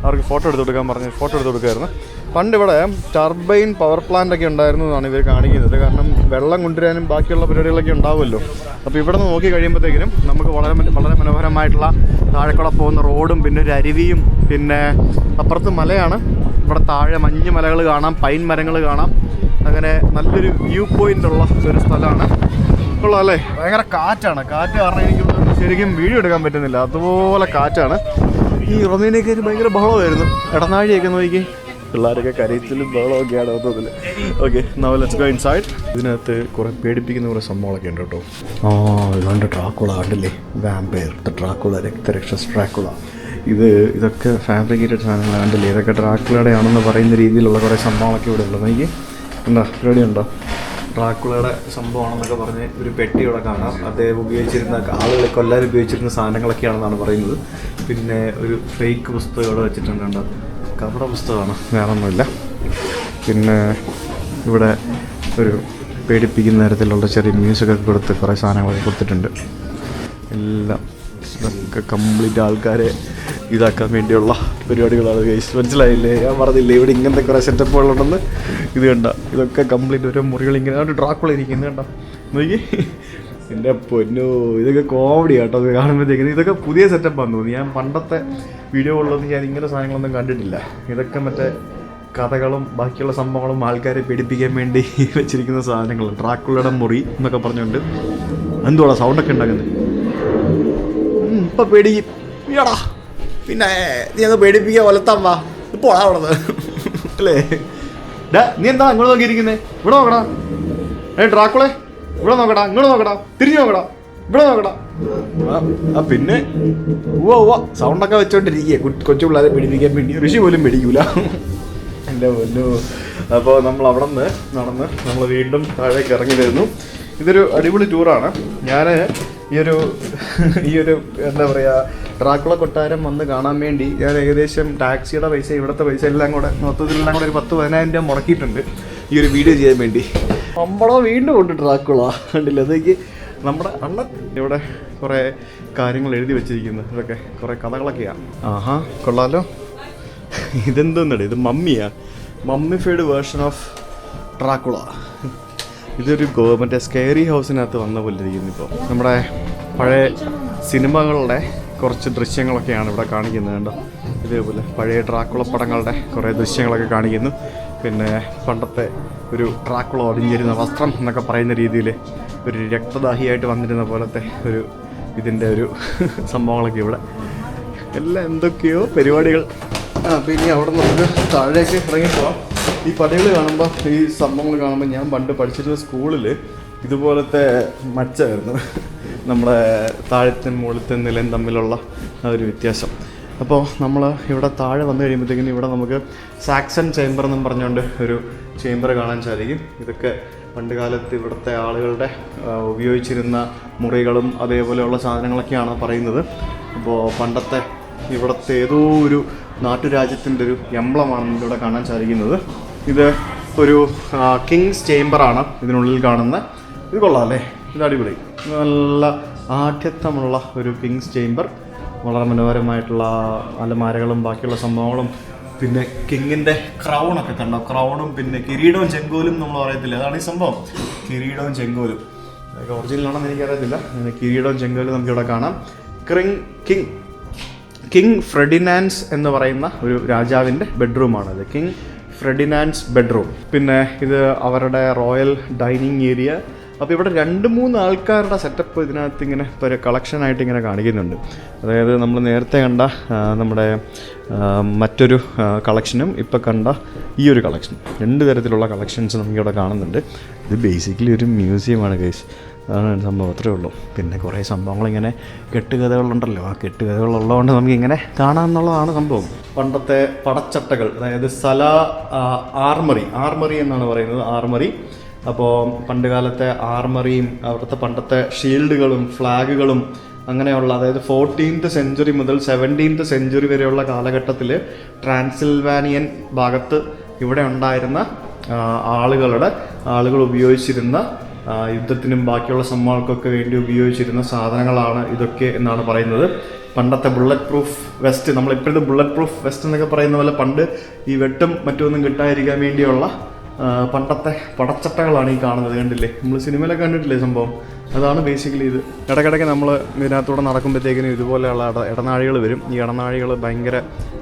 Speaker 1: അവർക്ക് photo എടുത്ത് കൊടുക്കാൻ പറഞ്ഞു. Photo എടുത്ത് കൊടുക്കുമായിരുന്നു. പണ്ട് ഇവിടെ turbine power plant ഒക്കെ ഉണ്ടായിരുന്നു എന്നാണ് ഇവർ കാണിക്കുന്നത്. കാരണം വെള്ളം കൊണ്ടുവരാനും ബാക്കിയുള്ള പരിപാടികളൊക്കെ ഉണ്ടാവുമല്ലോ. അപ്പോൾ ഇവിടെ നിന്ന് നോക്കി കഴിയുമ്പോഴത്തേക്കിനും നമുക്ക് വളരെ വളരെ മനോഹരമായിട്ടുള്ള താഴെക്കുള്ള പോകുന്ന റോഡും പിന്നെ ഒരു അരുവിയും പിന്നെ അപ്പുറത്ത് മലയാണ്. ഇവിടെ താഴെ മഞ്ഞ് മലകൾ കാണാം, പൈൻ മരങ്ങൾ കാണാം. അങ്ങനെ നല്ലൊരു വ്യൂ പോയിൻ്റ് ഉള്ള ഒരു സ്ഥലമാണ്. കൊള്ളാം അല്ലേ? ഭയങ്കര കാറ്റാണ്. കാറ്റ് കാരണം എനിക്ക് ശരിക്കും വീഡിയോ എടുക്കാൻ പറ്റുന്നില്ല, അതുപോലെ കാറ്റാണ്. ഈ റൊമേനിയൊക്കെ ഭയങ്കര ബഹളമായിരുന്നു. ഇടനാഴിയൊക്കെ നോക്കി പിള്ളേരൊക്കെ കരയത്തിലും ബഹളമൊക്കെയാണ് മൊത്തത്തിൽ. Okay, now let's go inside. ഇതിനകത്ത് കുറേ പേടിപ്പിക്കുന്ന കുറേ സംഭവങ്ങളൊക്കെ ഉണ്ട് കേട്ടോ. ഇതുകൊണ്ട് ഡ്രാക്കുള കണ്ടില്ലേ, വാമ്പയർ, ഡ്രാക്കുള, രക്തരക്ഷസ് ഡ്രാക്കുള. ഇതൊക്കെ ഫാബ്രിക്കേറ്റഡ് സാധനങ്ങൾ കണ്ടില്ലേ. ഇതൊക്കെ ഡ്രാക്കുളയുടെ ആണെന്ന് പറയുന്ന രീതിയിലുള്ള കുറേ സംഭവങ്ങളൊക്കെ ഇവിടെ ഉള്ളത്. എനിക്ക് എന്താ പരിപാടി ഉണ്ടോ? ഡ്രാക്കുളയുടെ സംഭവമാണെന്നൊക്കെ പറഞ്ഞ് ഒരു പെട്ടി ഇവിടെ കാണാം. അദ്ദേഹം ഉപയോഗിച്ചിരുന്ന ആളുകളെ കൊല്ലാൻ ഉപയോഗിച്ചിരുന്ന സാധനങ്ങളൊക്കെയാണെന്നാണ് പറയുന്നത്. പിന്നെ ഒരു ഫേക്ക് പുസ്തകം ഇവിടെ വെച്ചിട്ടുണ്ട്. കപട പുസ്തകമാണ്, വേറൊന്നുമില്ല. പിന്നെ ഇവിടെ ഒരു പേടിപ്പിക്കുന്ന തരത്തിലുള്ള ചെറിയ മ്യൂസിക്കൊക്കെ കൊടുത്ത് കുറേ സാധനങ്ങളൊക്കെ കൊടുത്തിട്ടുണ്ട്. എല്ലാം ഇതൊക്കെ കംപ്ലീറ്റ് ആൾക്കാരെ ഇതാക്കാൻ വേണ്ടിയുള്ള പരിപാടികളാണ് ഗൈസ്. മനസ്സിലായില്ലേ? ഞാൻ പറഞ്ഞില്ലേ ഇവിടെ ഇങ്ങനത്തെ കുറേ സെറ്റപ്പുകളുണ്ടെന്ന്. ഇത് കണ്ട, ഇതൊക്കെ കംപ്ലീറ്റ് ഓരോ മുറികൾ ഇങ്ങനെ ഒരു ഡ്രാക്കുള ഇരിക്കുന്നത് കണ്ട നോക്കി. എൻ്റെ പൊന്നോ, ഇതൊക്കെ കോമഡി കേട്ടോ. അത് കാണുമ്പോഴത്തേക്കിന് ഇതൊക്കെ പുതിയ സെറ്റപ്പാന്ന് തോന്നി. ഞാൻ പണ്ടത്തെ വീഡിയോകളിലൊന്നും ഞാൻ ഇങ്ങനെ സാധനങ്ങളൊന്നും കണ്ടിട്ടില്ല. ഇതൊക്കെ മറ്റേ കഥകളും ബാക്കിയുള്ള സംഭവങ്ങളും ആൾക്കാരെ പേടിപ്പിക്കാൻ വേണ്ടി വെച്ചിരിക്കുന്ന സാധനങ്ങൾ. ഡ്രാക്കുളയുടെ മുറി എന്നൊക്കെ പറഞ്ഞുകൊണ്ട് എന്തുവാടാ സൗണ്ടൊക്കെ ഉണ്ടാക്കുന്നത്? ഇപ്പം പേടിക്കും ഈടാ. പിന്നെ നീ അങ്ങ് പേടിപ്പിക്കുക കൊലത്താൻ വാ ഇപ്പോൾ അവിടെ അല്ലേ. നീ എന്താ ഇങ്ങോട്ട് നോക്കിയിരിക്കുന്നത്? ഇവിടെ നോക്കടാ. ഡ്രാക്കുളെ ഇവിടെ നോക്കടാ, ഇങ്ങോട്ട് നോക്കടാ, തിരിഞ്ഞു നോക്കടാ, ഇവിടെ നോക്കടാ. പിന്നെ സൗണ്ടൊക്കെ വെച്ചോണ്ടിരിക്കുക കൊച്ചു പിള്ളേരെ പേടിപ്പിക്കാൻ വേണ്ടി. ഋഷി പോലും പേടിക്കൂല. എൻ്റെ പൊന്നു. അപ്പോൾ നമ്മൾ അവിടെ നിന്ന് നടന്ന് നമ്മൾ വീണ്ടും താഴേക്ക് ഇറങ്ങി വരുന്നു. ഇതൊരു അടിപൊളി ടൂറാണ്. ഞാൻ ഈ ഒരു എന്താ പറയുക, ഡ്രാക്കുള കൊട്ടാരം വന്ന് കാണാൻ വേണ്ടി ഞാൻ ഏകദേശം ടാക്സിയുടെ പൈസ, ഇവിടുത്തെ പൈസ എല്ലാം കൂടെ മൊത്തത്തിലെല്ലാം കൂടെ ഒരു 10,000-15,000 രൂപ മുടക്കിയിട്ടുണ്ട് ഈ ഒരു വീഡിയോ ചെയ്യാൻ വേണ്ടി. നമ്മളോ വീണ്ടും ഉണ്ട് ഡ്രാക്കുള കണ്ടില്ല. അതൊക്കെ നമ്മുടെ അണ്ണൻ ഇവിടെ കുറേ കാര്യങ്ങൾ എഴുതി വെച്ചിരിക്കുന്നു. ഇതൊക്കെ കുറേ കഥകളൊക്കെയാണ്. ആഹാ, കൊള്ളാലോ. ഇതെന്തോന്നടേ, ഇത് മമ്മിയാ, മമ്മിഫൈഡ് വേർഷൻ ഓഫ് ഡ്രാക്കുള. ഇതൊരു മറ്റേ സ്കെയറി ഹൗസിനകത്ത് വന്ന പോലെ ഇരിക്കുന്നു. ഇപ്പോൾ നമ്മുടെ പഴയ സിനിമകളുടെ കുറച്ച് ദൃശ്യങ്ങളൊക്കെയാണ് ഇവിടെ കാണിക്കുന്നത് കണ്ടോ. ഇതേപോലെ പഴയ ഡ്രാക്കുള പടങ്ങളുടെ കുറേ ദൃശ്യങ്ങളൊക്കെ കാണിക്കുന്നു. പിന്നെ പണ്ടത്തെ ഒരു ഡ്രാക്കുള ഒടിഞ്ഞിരുന്ന വസ്ത്രം എന്നൊക്കെ പറയുന്ന രീതിയിൽ ഒരു രക്തദാഹിയായിട്ട് വന്നിരുന്ന പോലത്തെ ഒരു ഇതിൻ്റെ ഒരു സംഭവങ്ങളൊക്കെ ഇവിടെ എല്ലാം എന്തൊക്കെയോ പരിപാടികൾ. പിന്നെ അവിടെ നമുക്ക് താഴേക്ക് ഇറങ്ങിപ്പോവാം. ഈ പടികൾ കാണുമ്പോൾ, ഈ സംഭവങ്ങൾ കാണുമ്പോൾ ഞാൻ പണ്ട് പഠിച്ചിരുന്ന സ്കൂളിൽ ഇതുപോലത്തെ മച്ചായിരുന്നു നമ്മുടെ താഴത്തെ മുകളിലത്തെ നിലയും തമ്മിലുള്ള ആ ഒരു വ്യത്യാസം. അപ്പോൾ നമ്മൾ ഇവിടെ താഴെ വന്നു കഴിയുമ്പോഴത്തേക്കും ഇവിടെ നമുക്ക് സാക്സൺ ചേംബർ എന്നും പറഞ്ഞുകൊണ്ട് ഒരു ചേംബർ കാണാൻ സാധിക്കും. ഇതൊക്കെ പണ്ട് കാലത്ത് ഇവിടുത്തെ ആളുകളുടെ ഉപയോഗിച്ചിരുന്ന മുറികളും അതേപോലെയുള്ള സാധനങ്ങളൊക്കെയാണ് പറയുന്നത്. അപ്പോൾ പണ്ടത്തെ ഇവിടുത്തെ ഏതോ ഒരു നാട്ടുരാജ്യത്തിൻ്റെ ഒരു എംബ്ലമാണ് നമുക്കിവിടെ കാണാൻ സാധിക്കുന്നത്. ഇത് ഒരു കിങ്സ് ചേംബറാണ് ഇതിനുള്ളിൽ കാണുന്ന. ഇത് കൊള്ളാം അല്ലേ, ഇത് അടിപൊളി, നല്ല ആഢ്യത്വമുള്ള ഒരു കിങ്സ് ചേംബർ. വളരെ മനോഹരമായിട്ടുള്ള അലമാരകളും ബാക്കിയുള്ള സംഭവങ്ങളും, പിന്നെ കിങ്ങിൻ്റെ ക്രൗണൊക്കെ കണ്ടോ, ക്രൗണും പിന്നെ കിരീടവും ചെങ്കോലും നമ്മൾ പറയത്തില്ല, അതാണ് ഈ സംഭവം, കിരീടവും ചെങ്കോലും. അതൊക്കെ ഒറിജിനലാണെന്ന് എനിക്കറിയത്തില്ല. കിരീടവും ചെങ്കോലും നമുക്കിവിടെ കാണാം. കിങ് ഫ്രെഡിനാൻഡ്സ് എന്ന് പറയുന്ന ഒരു രാജാവിൻ്റെ ബെഡ്റൂമാണിത്, കിങ് ഫ്രെഡിനാൻഡ്സ് ബെഡ്റൂം. പിന്നെ ഇത് അവരുടെ റോയൽ ഡൈനിങ് ഏരിയ. അപ്പോൾ ഇവിടെ 2-3 ആൾക്കാരുടെ സെറ്റപ്പ് ഇതിനകത്ത് ഇങ്ങനെ കളക്ഷനായിട്ട് ഇങ്ങനെ കാണിക്കുന്നുണ്ട്. അതായത് നമ്മൾ നേരത്തെ കണ്ട നമ്മുടെ മറ്റൊരു കളക്ഷനും ഇപ്പോൾ കണ്ട ഈ ഒരു കളക്ഷനും, 2 തരത്തിലുള്ള കളക്ഷൻസ് നമുക്കിവിടെ കാണുന്നുണ്ട്. ഇത് ബേസിക്കലി ഒരു മ്യൂസിയമാണ് ഗൈസ്, അതാണ് സംഭവം, അത്രേ ഉള്ളൂ. പിന്നെ കുറേ സംഭവങ്ങളിങ്ങനെ കെട്ടുകഥകളുണ്ടല്ലോ, ആ കെട്ടുകഥകളുള്ളതുകൊണ്ട് നമുക്കിങ്ങനെ കാണാമെന്നുള്ളതാണ് സംഭവം. പണ്ടത്തെ പടച്ചട്ടകൾ, അതായത് ആർമറി എന്നാണ് പറയുന്നത്, ആർമറി. അപ്പോൾ പണ്ട് കാലത്തെ ആർമറിയും അവിടുത്തെ പണ്ടത്തെ ഷീൽഡുകളും ഫ്ലാഗുകളും അങ്ങനെയുള്ള, അതായത് 14th സെഞ്ച്വറി മുതൽ 17th സെഞ്ച്വറി വരെയുള്ള കാലഘട്ടത്തിൽ ട്രാൻസിൽവാനിയൻ ഭാഗത്ത് ഇവിടെ ഉണ്ടായിരുന്ന ആളുകൾ ഉപയോഗിച്ചിരുന്ന യുദ്ധത്തിനും ബാക്കിയുള്ള സംഭവങ്ങൾക്കൊക്കെ വേണ്ടി ഉപയോഗിച്ചിരുന്ന സാധനങ്ങളാണ് ഇതൊക്കെ എന്നാണ് പറയുന്നത്. പണ്ടത്തെ ബുള്ളറ്റ് പ്രൂഫ് വെസ്റ്റ്, നമ്മളിപ്പോഴത്തെ ബുള്ളറ്റ് പ്രൂഫ് വെസ്റ്റ് എന്നൊക്കെ പറയുന്ന പോലെ പണ്ട് ഈ വെട്ടും മറ്റൊന്നും കിട്ടാതിരിക്കാൻ വേണ്ടിയുള്ള പണ്ടത്തെ പടച്ചട്ടകളാണ് ഈ കാണുന്നത്. കണ്ടില്ലേ, നമ്മൾ സിനിമയിലൊക്കെ കണ്ടിട്ടില്ലേ സംഭവം, അതാണ് ബേസിക്കലി ഇത്. ഇടയ്ക്കിടയ്ക്ക് നമ്മൾ ഇതിനകത്തൂടെ നടക്കുമ്പോഴത്തേക്കിനും ഇതുപോലെയുള്ള ഇടനാഴികൾ വരും. ഈ ഇടനാഴികൾ ഭയങ്കര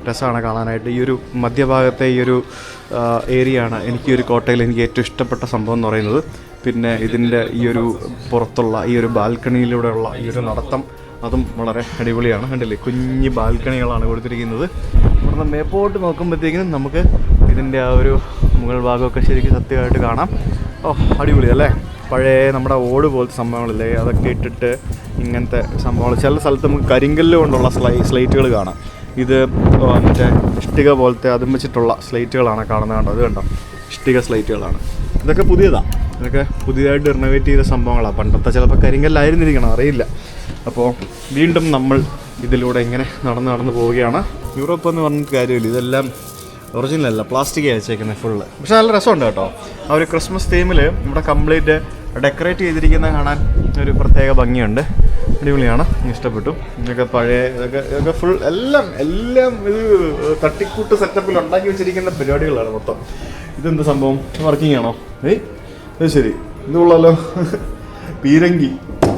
Speaker 1: രസമാണ് കാണാനായിട്ട്. ഈ ഒരു മധ്യഭാഗത്തെ ഈ ഒരു ഏരിയയാണ് എനിക്ക് ഈ ഒരു കോട്ടയിൽ എനിക്ക് ഏറ്റവും ഇഷ്ടപ്പെട്ട സംഭവം എന്ന് പറയുന്നത്. പിന്നെ ഇതിൻ്റെ ഈ ഒരു പുറത്തുള്ള ഈ ഒരു ബാൽക്കണിയിലൂടെയുള്ള ഈ ഒരു നടത്തം, അതും വളരെ അടിപൊളിയാണ്. കണ്ടില്ലേ, കുഞ്ഞ് ബാൽക്കണികളാണ് കൊടുത്തിരിക്കുന്നത്. ഇവിടുന്ന് മേപ്പോട്ട് നോക്കുമ്പോഴത്തേക്കിനും നമുക്ക് ഇതിൻ്റെ ആ ഒരു മുകൾ ഭാഗമൊക്കെ ശരിക്കും സത്യമായിട്ട് കാണാം. അടിപൊളി അല്ലേ, പഴയ നമ്മുടെ ഓട് പോലത്തെ സംഭവങ്ങളില്ലേ, അതൊക്കെ ഇട്ടിട്ട് ഇങ്ങനത്തെ സംഭവങ്ങൾ. ചില സ്ഥലത്ത് നമുക്ക് കരിങ്കല്ല് കൊണ്ടുള്ള സ്ലേറ്റുകൾ കാണാം. ഇത് മറ്റേ ഇഷ്ടിക പോലത്തെ അതും വെച്ചിട്ടുള്ള സ്ലേറ്റുകളാണ് കാണുന്നത്. കണ്ടോ, അത് കണ്ടോ, ഇഷ്ടിക സ്ലേറ്റുകളാണ്. ഇതൊക്കെ പുതിയതാണ്, ഇതൊക്കെ പുതിയതായിട്ട് റിനോവേറ്റ് ചെയ്ത സംഭവങ്ങളാണ്. പണ്ടത്തെ ചിലപ്പോൾ കരിങ്കല്ലായിരുന്നിരിക്കണം, അറിയില്ല. അപ്പോൾ വീണ്ടും നമ്മൾ ഇതിലൂടെ ഇങ്ങനെ നടന്ന് പോവുകയാണ്. യൂറോപ്പ് എന്ന് പറഞ്ഞിട്ട് കാര്യമില്ല, ഇതെല്ലാം ഒറിജിനലല്ല, പ്ലാസ്റ്റിക് അയച്ചേക്കുന്നത് ഫുള്ള്. പക്ഷേ നല്ല രസമുണ്ട് കേട്ടോ. ആ ഒരു ക്രിസ്മസ് തീമിൽ ഇവിടെ കംപ്ലീറ്റ് ഡെക്കറേറ്റ് ചെയ്തിരിക്കുന്നത് കാണാൻ ഒരു പ്രത്യേക ഭംഗിയുണ്ട്, അടിപൊളിയാണ്, ഇഷ്ടപ്പെട്ടു. ഇതൊക്കെ പഴയ ഇതൊക്കെ ഫുൾ എല്ലാം ഇത് തട്ടിക്കൂട്ട് സെറ്റപ്പിൽ ഉണ്ടാക്കി വെച്ചിരിക്കുന്ന പരിപാടികളാണ് മൊത്തം. ഇതെന്ത് സംഭവം, വർക്കിംഗ് ആണോ? അത് ശരി, ഇത് കൊള്ളാലോ.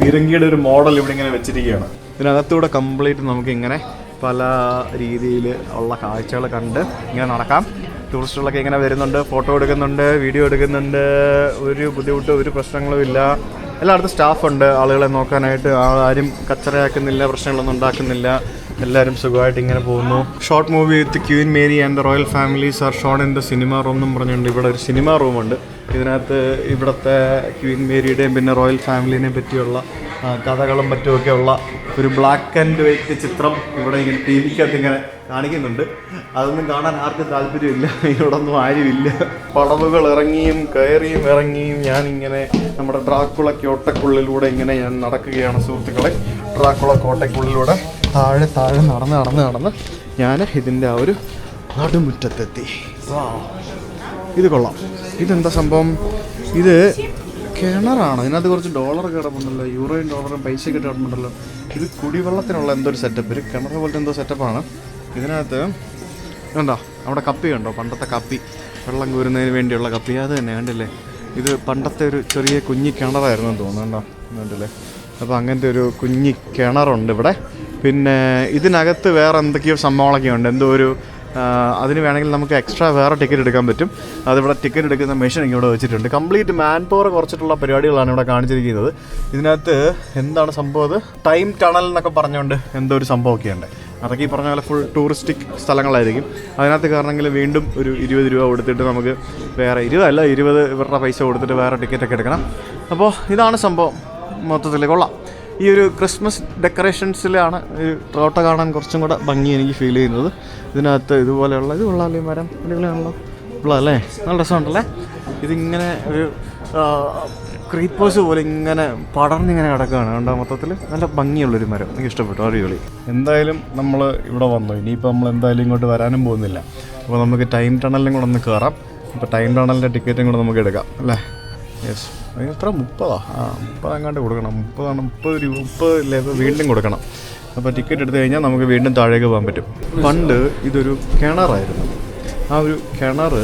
Speaker 1: പീരങ്കിയുടെ ഒരു മോഡൽ ഇവിടെ ഇങ്ങനെ വെച്ചിരിക്കുകയാണ്. ഇതിനകത്തൂടെ കംപ്ലീറ്റ് നമുക്കിങ്ങനെ പല രീതിയിൽ ഉള്ള കാഴ്ചകൾ കണ്ട് ഇങ്ങനെ നടക്കാം. ടൂറിസ്റ്റുകളൊക്കെ ഇങ്ങനെ വരുന്നുണ്ട്, ഫോട്ടോ എടുക്കുന്നുണ്ട്, വീഡിയോ എടുക്കുന്നുണ്ട്. ഒരു ബുദ്ധിമുട്ടും ഒരു പ്രശ്നങ്ങളും ഇല്ല. എല്ലായിടത്തും സ്റ്റാഫുണ്ട് ആളുകളെ നോക്കാനായിട്ട്. ആരും കച്ചറയാക്കുന്നില്ല, പ്രശ്നങ്ങളൊന്നും ഉണ്ടാക്കുന്നില്ല. എല്ലാവരും സുഖമായിട്ട് ഇങ്ങനെ പോകുന്നു. Short movie with Queen Mary and the royal families are shown in the cinema room എന്നും പറഞ്ഞുകൊണ്ട് ഇവിടെ ഒരു സിനിമ റൂമുണ്ട്. ഇതിനകത്ത് ഇവിടുത്തെ ക്വീൻ മേരിയുടെയും പിന്നെ റോയൽ ഫാമിലിനെ പറ്റിയുള്ള കഥകളും മറ്റുമൊക്കെ ഉള്ള ഒരു ബ്ലാക്ക് ആൻഡ് വൈറ്റ് ചിത്രം ഇവിടെ ഇങ്ങനെ ടി വിക്കകത്ത് ഇങ്ങനെ കാണിക്കുന്നുണ്ട്. അതൊന്നും കാണാൻ ആർക്കും താല്പര്യമില്ല, ഇവിടെ ഒന്നും ആരുമില്ല. പടവുകൾ ഇറങ്ങിയും കയറിയും ഇറങ്ങിയും ഞാനിങ്ങനെ നമ്മുടെ ഡ്രാക്കുള കോട്ടയ്ക്കുള്ളിലൂടെ ഇങ്ങനെ ഞാൻ നടക്കുകയാണ് സുഹൃത്തുക്കളെ. ഡ്രാക്കുള കോട്ടയ്ക്കുള്ളിലൂടെ താഴെ നടന്ന് ഞാൻ ഇതിൻ്റെ ആ ഒരു നടുമുറ്റത്തെത്തി. ഇത് കൊള്ളാം. ഇതെന്താ സംഭവം? ഇത് കിണറാണ്. ഇതിനകത്ത് കുറച്ച് ഡോളർ കിടപ്പുണ്ടല്ലോ, യൂറോയും ഡോളറും പൈസ കിടപ്പുണ്ടല്ലോ. ഇത് കുടിവെള്ളത്തിനുള്ള എന്തോ ഒരു സെറ്റപ്പ്, ഒരു കിണർ പോലത്തെ എന്തോ സെറ്റപ്പാണ്. ഇതിനകത്ത് കണ്ടോ, അവിടെ കപ്പി കണ്ടോ, പണ്ടത്തെ കപ്പി, വെള്ളം കോരുന്നതിന് വേണ്ടിയുള്ള കപ്പി, അത് തന്നെ കണ്ടില്ലേ. ഇത് പണ്ടത്തെ ഒരു ചെറിയ കുഞ്ഞി കിണറായിരുന്നു എന്ന് തോന്നുന്നു, കണ്ടില്ലേ. അപ്പോൾ അങ്ങനത്തെ ഒരു കുഞ്ഞി കിണറുണ്ട് ഇവിടെ. പിന്നെ ഇതിനകത്ത് വേറെ എന്തൊക്കെയോ സംഭവങ്ങളൊക്കെ ഉണ്ട്. എന്തോ ഒരു അതിന് വേണമെങ്കിൽ നമുക്ക് എക്സ്ട്രാ വേറെ ടിക്കറ്റ് എടുക്കാൻ പറ്റും. അതിവിടെ ടിക്കറ്റ് എടുക്കുന്ന മെഷീൻ ഇവിടെ വെച്ചിട്ടുണ്ട്. കംപ്ലീറ്റ് മാൻ പവർ കുറച്ചിട്ടുള്ള പരിപാടികളാണ് ഇവിടെ കാണിച്ചിരിക്കുന്നത്. ഇതിനകത്ത് എന്താണ് സംഭവം, അത് ടൈം ടണൽ എന്നൊക്കെ പറഞ്ഞുകൊണ്ട് എന്തോ ഒരു സംഭവമൊക്കെ ഉണ്ട്. അതൊക്കെ ഈ പറഞ്ഞ പോലെ ഫുൾ ടൂറിസ്റ്റിക് സ്ഥലങ്ങളായിരിക്കും. അതിനകത്ത് കയറണമെങ്കിൽ വീണ്ടും ഒരു 20 രൂപ കൊടുത്തിട്ട് നമുക്ക് വേറെ 20 ഇവരുടെ പൈസ കൊടുത്തിട്ട് വേറെ ടിക്കറ്റൊക്കെ എടുക്കണം. അപ്പോൾ ഇതാണ് സംഭവം. മൊത്തത്തിൽ കൊള്ളാം. ഈ ഒരു ക്രിസ്മസ് ഡെക്കറേഷൻസിലാണ് ഈ തോട്ട കാണാൻ കുറച്ചും കൂടെ ഭംഗി എനിക്ക് ഫീൽ ചെയ്യുന്നത്. ഇതിനകത്ത് ഇതുപോലെയുള്ള ഇത് കൊള്ളാമല്ലേ, മരം അടിപൊളിയാണല്ലോ, കൊള്ളാമല്ലേ, നല്ല രസമുണ്ടല്ലേ. ഇതിങ്ങനെ ഒരു ക്രീപ്പേഴ്സ് പോലെ ഇങ്ങനെ പടർന്നിങ്ങനെ കിടക്കുകയാണ്. കണ്ടോ മൊത്തത്തിൽ നല്ല ഭംഗിയുള്ളൊരു മരം. എനിക്ക് ഇഷ്ടപ്പെട്ടു. അടിപൊളി. എന്തായാലും നമ്മൾ ഇവിടെ വന്നു. ഇനിയിപ്പോൾ നമ്മൾ എന്തായാലും ഇങ്ങോട്ട് വരാനും പോകുന്നില്ല. അപ്പോൾ നമുക്ക് ടൈം ടണലിലും കൂടെ ഒന്ന് കയറാം. അപ്പോൾ ടൈം ടണലിൻ്റെ ടിക്കറ്റും കൂടെ നമുക്ക് എടുക്കാം അല്ലേ? യെസ്. അതിന് എത്ര 30 30 എങ്ങാണ്ട് കൊടുക്കണം. 30 രൂപ 30 വീണ്ടും കൊടുക്കണം. അപ്പോൾ ടിക്കറ്റ് എടുത്തു കഴിഞ്ഞാൽ നമുക്ക് വീണ്ടും താഴേക്ക് പോകാൻ പറ്റും. പണ്ട് ഇതൊരു കിണറായിരുന്നു. ആ ഒരു കിണർ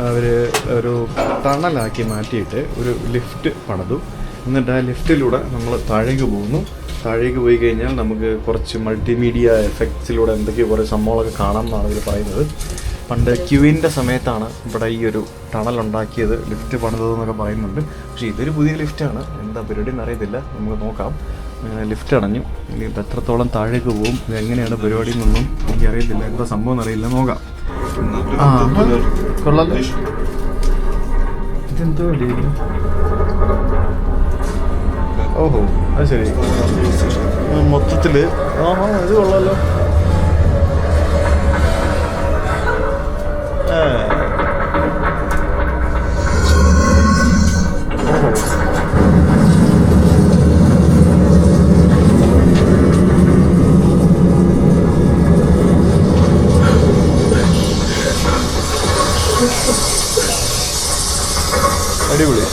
Speaker 1: അവർ ഒരു ടണലാക്കി മാറ്റിയിട്ട് ഒരു ലിഫ്റ്റ് പണിതു. എന്നിട്ട് ആ ലിഫ്റ്റിലൂടെ നമ്മൾ താഴേക്ക് പോകുന്നു. താഴേക്ക് പോയി കഴിഞ്ഞാൽ നമുക്ക് കുറച്ച് മൾട്ടിമീഡിയ എഫക്ട്സിലൂടെ എന്തൊക്കെയോ കുറേ സംഭവങ്ങളൊക്കെ കാണാം എന്നാണ് ഇവർ പറയുന്നത്. പണ്ട് ക്യൂവിൻ്റെ സമയത്താണ് ഇവിടെ ഈ ഒരു ടണൽ ഉണ്ടാക്കിയത്, ലിഫ്റ്റ് പണിതതെന്നൊക്കെ പറയുന്നുണ്ട്. പക്ഷേ ഇതൊരു പുതിയ ലിഫ്റ്റാണ്. എന്താ പരിപാടി എന്നറിയത്തില്ല. നമുക്ക് നോക്കാം. ലിഫ്റ്റ് അടഞ്ഞു. ഇനി ഇത് എത്രത്തോളം താഴേക്ക് പോകും, ഇത് എങ്ങനെയാണ് പരിപാടി എന്നൊന്നും എനിക്കറിയത്തില്ല. എന്താ സംഭവം എന്നറിയില്ല. നോക്കാം. കൊള്ളാം. ഇതെന്തോ ഓഹോ, അത് ശരി. മൊത്തത്തിൽ ഇത് കൊള്ളാമല്ലോ. ഓഹോ, അടിപൊളി.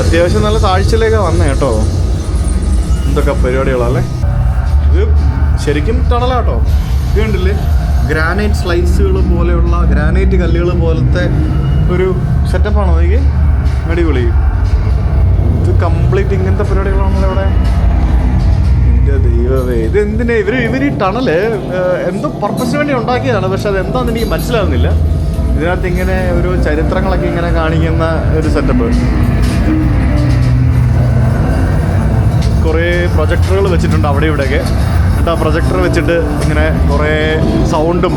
Speaker 1: അത്യാവശ്യം നല്ല താഴ്ചയിലേക്കാണ് വന്നേ കേട്ടോ. എന്തൊക്കെ പരിപാടികളല്ലേ. ഇത് ശരിക്കും ടണലാട്ടോ. ഇത് കണ്ടില്ലേ, ഗ്രാനൈറ്റ് സ്ലൈസുകൾ പോലെയുള്ള ഗ്രാനൈറ്റ് കല്ലുകൾ പോലത്തെ ഒരു സെറ്റപ്പാണോ എനിക്ക്? അടിപൊളി. ഇത് കംപ്ലീറ്റ് ഇങ്ങനത്തെ പരിപാടികളാണല്ലോ ഇവിടെ. എൻ്റെ ദൈവമേ, ഇത് എന്തിനാ ഇവർ ഈ ടണല് എന്തോ പർപ്പസിന് വേണ്ടി ഉണ്ടാക്കിയതാണ്. പക്ഷെ അത് എന്താണെന്ന് എനിക്ക് മനസ്സിലാവുന്നില്ല. ഇതിനകത്ത് ഇങ്ങനെ ഒരു ചരിത്രങ്ങളൊക്കെ ഇങ്ങനെ കാണിക്കുന്ന ഒരു സെറ്റപ്പ്. കുറേ പ്രൊജക്ടറുകൾ വെച്ചിട്ടുണ്ട് അവിടെ ഇവിടെയൊക്കെ. എന്നിട്ട് ആ പ്രൊജക്ടർ വെച്ചിട്ട് ഇങ്ങനെ കുറേ സൗണ്ടും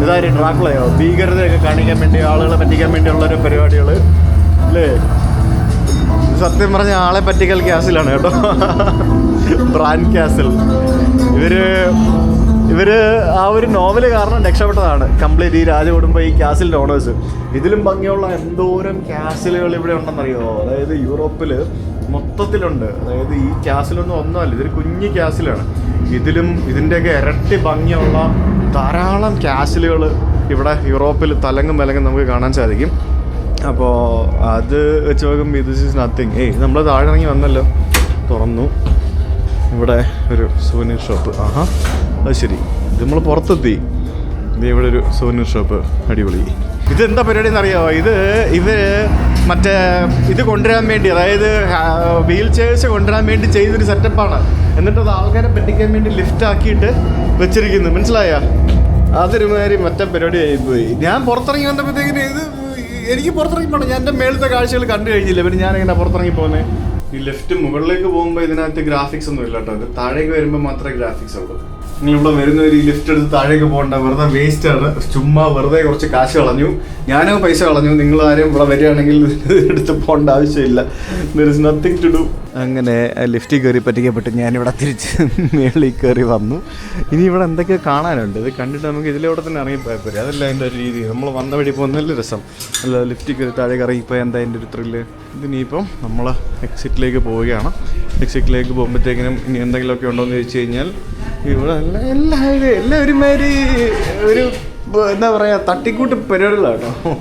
Speaker 1: ഇതായിട്ട് ഡ്രാക്കുളയോ ഭീകരതയൊക്കെ കാണിക്കാൻ വേണ്ടി, ആളുകളെ പറ്റിക്കാൻ വേണ്ടിയുള്ളൊരു പരിപാടികൾ അല്ലേ. സത്യം പറഞ്ഞ ആളെ പറ്റിക്കൽ ക്യാസിലാണ് കേട്ടോ. ബ്രാൻഡ് ക്യാസിൽ. ഇവർ ആ ഒരു നോവല് കാരണം രക്ഷപ്പെട്ടതാണ് കംപ്ലീറ്റ് ഈ രാജകുടുംബം, ഈ ക്യാസിലിൻ്റെ ഓണേഴ്സ്. ഇതിലും ഭംഗിയുള്ള എന്തോരം ക്യാസിലുകൾ ഇവിടെ ഉണ്ടെന്നറിയോ. അതായത് യൂറോപ്പിൽ മൊത്തത്തിലുണ്ട്. അതായത് ഈ ക്യാസിലൊന്നും ഒന്നുമല്ല, ഇതൊരു കുഞ്ഞു ക്യാസിലാണ്. ഇതിൻ്റെയൊക്കെ ഇരട്ടി ഭംഗിയുള്ള ധാരാളം ക്യാസിലുകൾ ഇവിടെ യൂറോപ്പിൽ തലങ്ങും വിലങ്ങും നമുക്ക് കാണാൻ സാധിക്കും. അപ്പോൾ അത് വെച്ച് നോക്കുമ്പോൾ ദിസ് ഈസ് നത്തിങ്. നമ്മൾ താഴെ ഇറങ്ങി വന്നല്ലോ, തുറന്നു. ഇവിടെ ഒരു സൂവനീർ ഷോപ്പ്. ആഹാ, അത് ശരി. ഇത് നമ്മൾ പുറത്തെത്തി. ഇത് ഇവിടെ ഒരു സൂവനീർ ഷോപ്പ്. അടിപൊളി. ഇതെന്താ പരിപാടി എന്നറിയാമോ? ഇവർ മറ്റേ ഇത് കൊണ്ടുവരാൻ വേണ്ടി, അതായത് വീൽ ചെയർസ് കൊണ്ടുവരാൻ വേണ്ടി ചെയ്തൊരു സെറ്റപ്പാണ്. എന്നിട്ട് അത് ആൾക്കാരെ പറ്റിക്കാൻ വേണ്ടി ലിഫ്റ്റ് ആക്കിയിട്ട് വെച്ചിരിക്കുന്നു. മനസ്സിലായ? അതൊരുമാതിരി മറ്റേ പരിപാടി ആയിപ്പോയി. ഞാൻ പുറത്തിറങ്ങി വന്നപ്പോഴത്തേക്കിന് എനിക്ക് പുറത്തിറങ്ങി പോകണം. ഞാൻ എൻ്റെ മേളത്തെ കാഴ്ചകൾ കണ്ടു കഴിഞ്ഞില്ല. പിന്നെ ഞാനിങ്ങനെ പുറത്തിറങ്ങി പോകുന്നത്. ഈ ലെഫ്റ്റ് മുകളിലേക്ക് പോകുമ്പോൾ ഇതിനകത്ത് ഗ്രാഫിക്സ് ഒന്നും ഇല്ല കേട്ടോ. ഇത് താഴേക്ക് വരുമ്പോൾ മാത്രമേ ഗ്രാഫിക്സ് ഉള്ളൂ. നിങ്ങളിവിടെ വരുന്നവർ ഈ ലിഫ്റ്റ് എടുത്ത് താഴേക്ക് പോകണ്ട, വെറുതെ വേസ്റ്റാണ്. ചുമ്മാ വെറുതെ കുറച്ച് കാശ് കളഞ്ഞു. ഞാനോ പൈസ കളഞ്ഞു. നിങ്ങളാരും ഇവിടെ വരികയാണെങ്കിൽ എടുത്ത് പോകേണ്ട ആവശ്യമില്ല. There is nothing to do. അങ്ങനെ ലിഫ്റ്റിൽ കയറി പറ്റിക്കപ്പെട്ട് ഞാനിവിടെ തിരിച്ച് മേളിൽ കയറി വന്നു. ഇനി ഇവിടെ എന്തൊക്കെയോ കാണാനുണ്ട്. ഇത് കണ്ടിട്ട് നമുക്ക് ഇതിലൂടെ തന്നെ ഇറങ്ങിപ്പോയാൽ പോരെ. അതല്ല അതിൻ്റെ ഒരു രീതി. നമ്മൾ വന്ന വഴി പോകുന്നതല്ലേ രസം. അല്ല ലിഫ്റ്റിൽ കയറി താഴേക്ക് ഇറങ്ങിപ്പോയാൽ എന്താ അതിൻ്റെ ഒരു ത്രില്ല്. ഇതിനിപ്പം നമ്മൾ എക്സിറ്റിലേക്ക് പോവുകയാണ്. എക്സിറ്റിലേക്ക് പോകുമ്പോഴത്തേക്കിനും ഇനി എന്തെങ്കിലുമൊക്കെ ഉണ്ടോയെന്ന് ചോദിച്ചു കഴിഞ്ഞാൽ ഇവിടെ എല്ലാം ഒരുമാതിരി ഒരു എന്താ പറയുക, തട്ടിക്കൂട്ട് പരിപാടികളാണ് കേട്ടോ.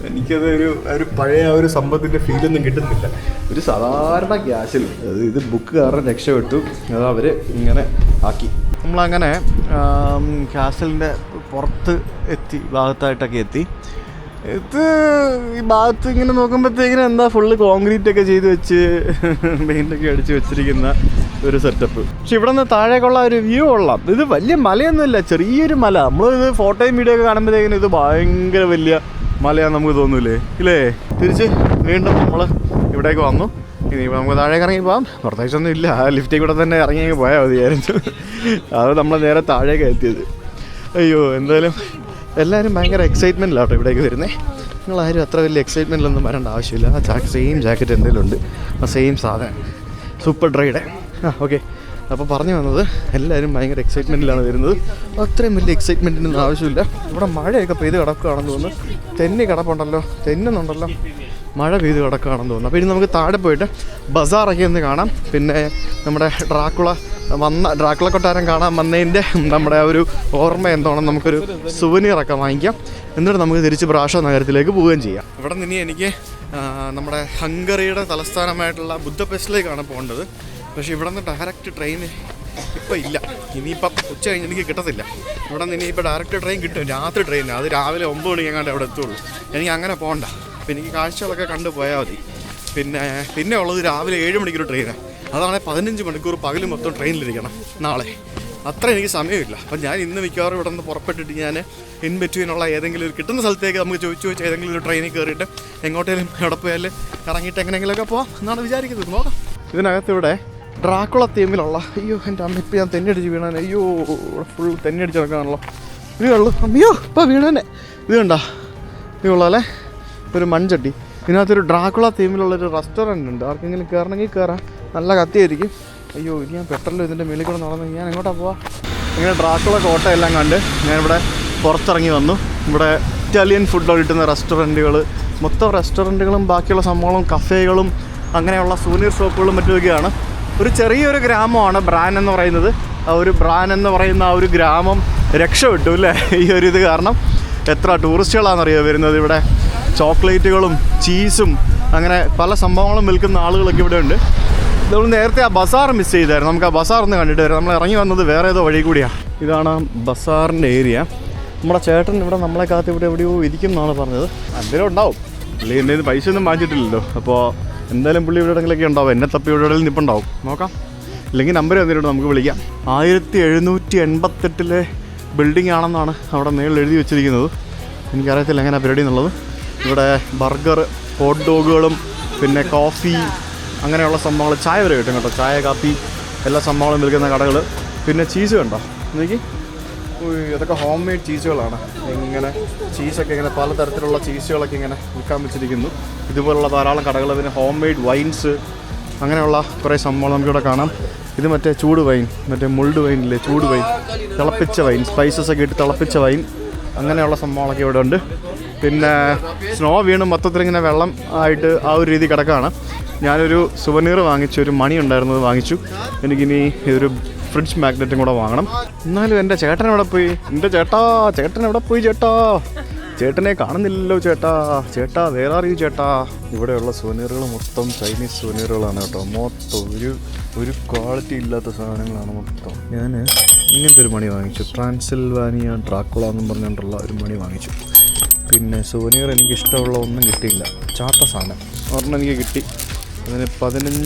Speaker 1: എനിക്കത് ഒരു പഴയ ഒരു സംഭവത്തിൻ്റെ ഫീലൊന്നും കിട്ടുന്നില്ല. ഒരു സാധാരണ ക്യാഷിൽ ഇത് ബുക്ക് കാരണം രക്ഷപ്പെട്ടു. അത് അവർ ഇങ്ങനെ ആക്കി. നമ്മളങ്ങനെ ക്യാസലിൻ്റെ പുറത്ത് ഭാഗത്തായിട്ടൊക്കെ എത്തി. ഇത് ഈ ഭാഗത്ത് ഇങ്ങനെ നോക്കുമ്പോഴത്തേക്കിനും എന്താ ഫുള്ള് കോൺക്രീറ്റൊക്കെ ചെയ്ത് വെച്ച് പെയിൻ്റൊക്കെ അടിച്ച് വെച്ചിരിക്കുന്ന ഒരു സെറ്റപ്പ്. പക്ഷെ ഇവിടെ നിന്ന് താഴേക്കുള്ള ഒരു വ്യൂ കൊള്ളാം. ഇത് വലിയ മലയൊന്നുമില്ല, ചെറിയൊരു മല. നമ്മളിത് ഫോട്ടോയും വീഡിയോ ഒക്കെ കാണുമ്പോഴത്തേക്കിനും ഇത് ഭയങ്കര വലിയ മലയാന്ന് നമുക്ക് തോന്നൂലേ ഇല്ലേ. തിരിച്ച് വീണ്ടും നമ്മൾ ഇവിടേക്ക് വന്നു. ഇനി നമുക്ക് താഴേക്ക് ഇറങ്ങി പോകാം. പ്രത്യേകിച്ചൊന്നും ഇല്ല, ആ ലിഫ്റ്റിൽ കൂടെ തന്നെ ഇറങ്ങി പോയാൽ മതിയായിരുന്നു. അത് നമ്മൾ നേരെ താഴേക്ക് എത്തിയത്. അയ്യോ, എന്തായാലും എല്ലാവരും ഭയങ്കര എക്സൈറ്റ്മെൻറ്റിലാട്ടോ ഇവിടേക്ക് വരുന്നത്. നിങ്ങളാരും അത്ര വലിയ എക്സൈറ്റ്മെൻറ്റിലൊന്നും വരേണ്ട ആവശ്യമില്ല. ആ സെയിം ജാക്കറ്റ് എന്തെങ്കിലും ഉണ്ട്, ആ സെയിം സാധനം സൂപ്പർ ഡ്രൈയുടെ. ഓക്കെ, അപ്പോൾ പറഞ്ഞു വന്നത് എല്ലാവരും ഭയങ്കര എക്സൈറ്റ്മെൻറ്റിലാണ് വരുന്നത്. അത്രയും വലിയ എക്സൈറ്റ്മെൻറ്റിനൊന്നും ആവശ്യമില്ല. ഇവിടെ മഴയൊക്കെ പെയ്ത് കിടക്കുകയാണെന്ന് തോന്നുന്നു. തെന്നുന്നുണ്ടല്ലോ, മഴ പെയ്ത് കിടക്കുകയാണെന്ന് തോന്നുന്നു. അപ്പോൾ ഇനി നമുക്ക് താഴെ പോയിട്ട് ബസാറൊക്കെ ഒന്ന് കാണാം. പിന്നെ നമ്മുടെ ഡ്രാക്കുള കൊട്ടാരം കാണാൻ വന്നതിൻ്റെ നമ്മുടെ ആ ഒരു ഓർമ്മ എന്താണെന്ന് നമുക്കൊരു സുവനീറൊക്കെ വാങ്ങിക്കാം. എന്നിട്ട് നമുക്ക് തിരിച്ച് ബ്രാഷോ നഗരത്തിലേക്ക് പോവുകയും ചെയ്യാം. ഇവിടെ നിന്ന് എനിക്ക് നമ്മുടെ ഹംഗറിയുടെ തലസ്ഥാനമായിട്ടുള്ള ബുദ്ധപെസ്റ്റിലേക്കാണ് പോകേണ്ടത്. പക്ഷേ ഇവിടെ നിന്ന് ഡയറക്റ്റ് ട്രെയിൻ ഇപ്പോൾ ഇല്ല. ഇനിയിപ്പം ഉച്ച കഴിഞ്ഞ് എനിക്ക് കിട്ടത്തില്ല. ഇവിടെ നിന്ന് ഇനിയിപ്പോൾ ഡയറക്റ്റ് ട്രെയിൻ കിട്ടും, രാത്രി ട്രെയിൻ. അത് രാവിലെ 9 മണിക്ക് എങ്ങാണ്ട് അവിടെ എത്തുള്ളൂ. എനിക്ക് അങ്ങനെ പോകണ്ട. അപ്പോൾ എനിക്ക് കാഴ്ചകളൊക്കെ കണ്ടു പോയാൽ മതി. പിന്നെ ഉള്ളത് രാവിലെ 7 മണിക്കൊരു ട്രെയിനാണ്. അതാണെങ്കിൽ 15 മണിക്കൂർ പകൽ മൊത്തം ട്രെയിനിലിരിക്കണം നാളെ. അത്ര എനിക്ക് സമയമില്ല. അപ്പം ഞാൻ ഇന്ന് മിക്കവാറും ഇവിടെ നിന്ന് പുറപ്പെട്ടിട്ട് ഞാൻ ഇൻ ബിറ്റ്വീനുള്ള ഏതെങ്കിലും ഒരു കിട്ടുന്ന സ്ഥലത്തേക്ക് നമുക്ക് ചോദിച്ച് ഏതെങ്കിലും ഒരു ട്രെയിനിൽ കയറിയിട്ട് എങ്ങോട്ടേലും എവിടെ പോയാൽ ഇറങ്ങിയിട്ട് എങ്ങനെയെങ്കിലുമൊക്കെ പോകാം എന്നാണ് വിചാരിക്കുന്നത്. നോക്കാം. ഇതിനകത്ത് ഇവിടെ ഡ്രാക്കുള തീമിലുള്ള, അയ്യോ എൻ്റെ അമ്മ ഇപ്പം ഞാൻ തെന്നിയടിച്ച് വീണാൻ. അയ്യോ ഇവിടെ ഫുൾ തെന്നിയടിച്ച് നടക്കാണല്ലോ. ഇത് കള്ളു അമ്മയോ ഇപ്പോൾ വീണനെ. ഇത് കണ്ടോ, ഇത് കൊള്ളാമല്ലേ, ഒരു മൺചട്ടി. ഇതിനകത്തൊരു ഡ്രാക്കുള തീമിലുള്ളൊരു റെസ്റ്റോറൻറ്റ് ഉണ്ട്. ആർക്കെങ്കിലും കയറണമെങ്കിൽ കയറാം. നല്ല കത്തിയായിരിക്കും. അയ്യോ ഇനി ഞാൻ പെട്ടെന്ന് ഇതിൻ്റെ മേളിൽ കൂടെ നടന്നു ഞാൻ എങ്ങോട്ടാണ് പോവാ. ഇങ്ങനെ ഡ്രാക്കുള കോട്ടയെല്ലാം കണ്ട് ഞാനിവിടെ പുറത്തിറങ്ങി വന്നു. ഇവിടെ ഇറ്റാലിയൻ ഫുഡ് കിട്ടുന്ന റെസ്റ്റോറൻറ്റുകൾ, മൊത്തം റെസ്റ്റോറൻറ്റുകളും ബാക്കിയുള്ള സംഭവങ്ങളും കഫേകളും അങ്ങനെയുള്ള സൂനിയർ ഷോപ്പുകളും മറ്റുമൊക്കെയാണ്. ഒരു ചെറിയൊരു ഗ്രാമമാണ് ബ്രാൻ എന്ന് പറയുന്നത്. ആ ഒരു ഗ്രാമം രക്ഷപ്പെട്ടു അല്ലേ ഈ ഒരു ഇത് കാരണം. എത്ര ടൂറിസ്റ്റുകളാണെന്നറിയോ വരുന്നത് ഇവിടെ. ചോക്ലേറ്റുകളും ചീസും അങ്ങനെ പല സംഭവങ്ങളും വിൽക്കുന്ന ആളുകളൊക്കെ ഇവിടെ ഉണ്ട്. നമ്മൾ നേരത്തെ ആ ബസാർ മിസ് ചെയ്തായിരുന്നു. നമുക്ക് ആ ബസാർ ഒന്ന് കണ്ടിട്ട് വരാം. നമ്മൾ ഇറങ്ങി വന്നത് വേറെ ഏതോ വഴി കൂടിയാണ്. ഇതാണ് ബസാറിൻ്റെ ഏരിയ. നമ്മുടെ ചേട്ടൻ ഇവിടെ നമ്മളെ കാത്ത് ഇവിടെ എവിടെയോ ഇരിക്കും എന്നാണ് പറഞ്ഞത്. എന്തെങ്കിലും ഉണ്ടാവും. പുള്ളി എൻ്റെ കയ്യിൽ പൈസ ഒന്നും വാങ്ങിച്ചിട്ടില്ലല്ലോ. അപ്പോൾ എന്തായാലും പുള്ളി ഇവിടെ എവിടെയെങ്കിലൊക്കെ ഉണ്ടാവും. എന്നെ തപ്പി ഇവിടെ എവിടെയെങ്കിലും നിൽപ്പുണ്ടാവും. നോക്കാം. ഇല്ലെങ്കിൽ നമ്പർ തന്നിട്ടുണ്ട്, നമുക്ക് വിളിക്കാം. 1788 ബിൽഡിംഗ് ആണെന്നാണ് അവിടെ മേളിൽ എഴുതി വെച്ചിരിക്കുന്നത്. എനിക്കറിയത്തില്ല എങ്ങനെയാണ് പരിപാടി എന്നുള്ളത്. ഇവിടെ ബർഗർ, ഹോട്ട് ഡോഗുകളും പിന്നെ കോഫി അങ്ങനെയുള്ള സംഭവങ്ങൾ, ചായ വരെ കിട്ടും കേട്ടോ. ചായ, കാപ്പി എല്ലാ സംഭവങ്ങളും വിൽക്കുന്ന കടകൾ. പിന്നെ ചീസ് കണ്ടോ എനിക്ക്. ഇതൊക്കെ ഹോം മെയ്ഡ് ചീസുകളാണ്. ഇങ്ങനെ ചീസൊക്കെ ഇങ്ങനെ പലതരത്തിലുള്ള ചീസുകളൊക്കെ ഇങ്ങനെ വിൽക്കാൻ വെച്ചിരിക്കുന്നു. ഇതുപോലുള്ള ധാരാളം കടകൾ. പിന്നെ ഹോം മെയ്ഡ് വൈൻസ് അങ്ങനെയുള്ള കുറേ സംഭവങ്ങൾ നമുക്കിവിടെ കാണാം. ഇത് മറ്റേ ചൂട് വൈൻ, മറ്റേ മുൾഡ് വൈനില്ലേ, ചൂട് വൈൻ, തിളപ്പിച്ച വൈൻ, സ്പൈസസ് ഒക്കെ ഇട്ട് തിളപ്പിച്ച വൈൻ, അങ്ങനെയുള്ള സംഭവങ്ങളൊക്കെ ഇവിടെ ഉണ്ട്. പിന്നെ സ്നോ വീണ് മൊത്തത്തിൽ ഇങ്ങനെ വെള്ളം ആയിട്ട് ആ ഒരു രീതി കിടക്കുകയാണ്. ഞാനൊരു സുവനീർ വാങ്ങിച്ചു, ഒരു മണി ഉണ്ടായിരുന്നത് വാങ്ങിച്ചു. എനിക്കിനി ഒരു ഫ്രിഡ്ജ് മാഗ്നറ്റും കൂടെ വാങ്ങണം. എന്നാലും എൻ്റെ ചേട്ടൻ എവിടെ പോയി? എൻ്റെ ചേട്ടൻ എവിടെ പോയി? ചേട്ടനെ കാണുന്നില്ലല്ലോ. ചേട്ടാ വേറെ അറിയൂ ചേട്ടാ. ഇവിടെയുള്ള സുവനീറുകൾ മൊത്തം ചൈനീസ് സുവനീറുകളാണ് കേട്ടോ. മൊത്തം ഒരു ക്വാളിറ്റി ഇല്ലാത്ത സാധനങ്ങളാണ് മൊത്തം. ഞാൻ ഇങ്ങനത്തെ ഒരു മണി വാങ്ങിച്ചു, ട്രാൻസിൽവാനിയ ഡ്രാക്കുള എന്നും പറഞ്ഞുകൊണ്ടുള്ള ഒരു മണി വാങ്ങിച്ചു. പിന്നെ സുവനീർ എനിക്കിഷ്ടമുള്ള ഒന്നും കിട്ടിയില്ല. ചാത്ത സാധനം ഒരെണ്ണം എനിക്ക് കിട്ടി. അതിന് 15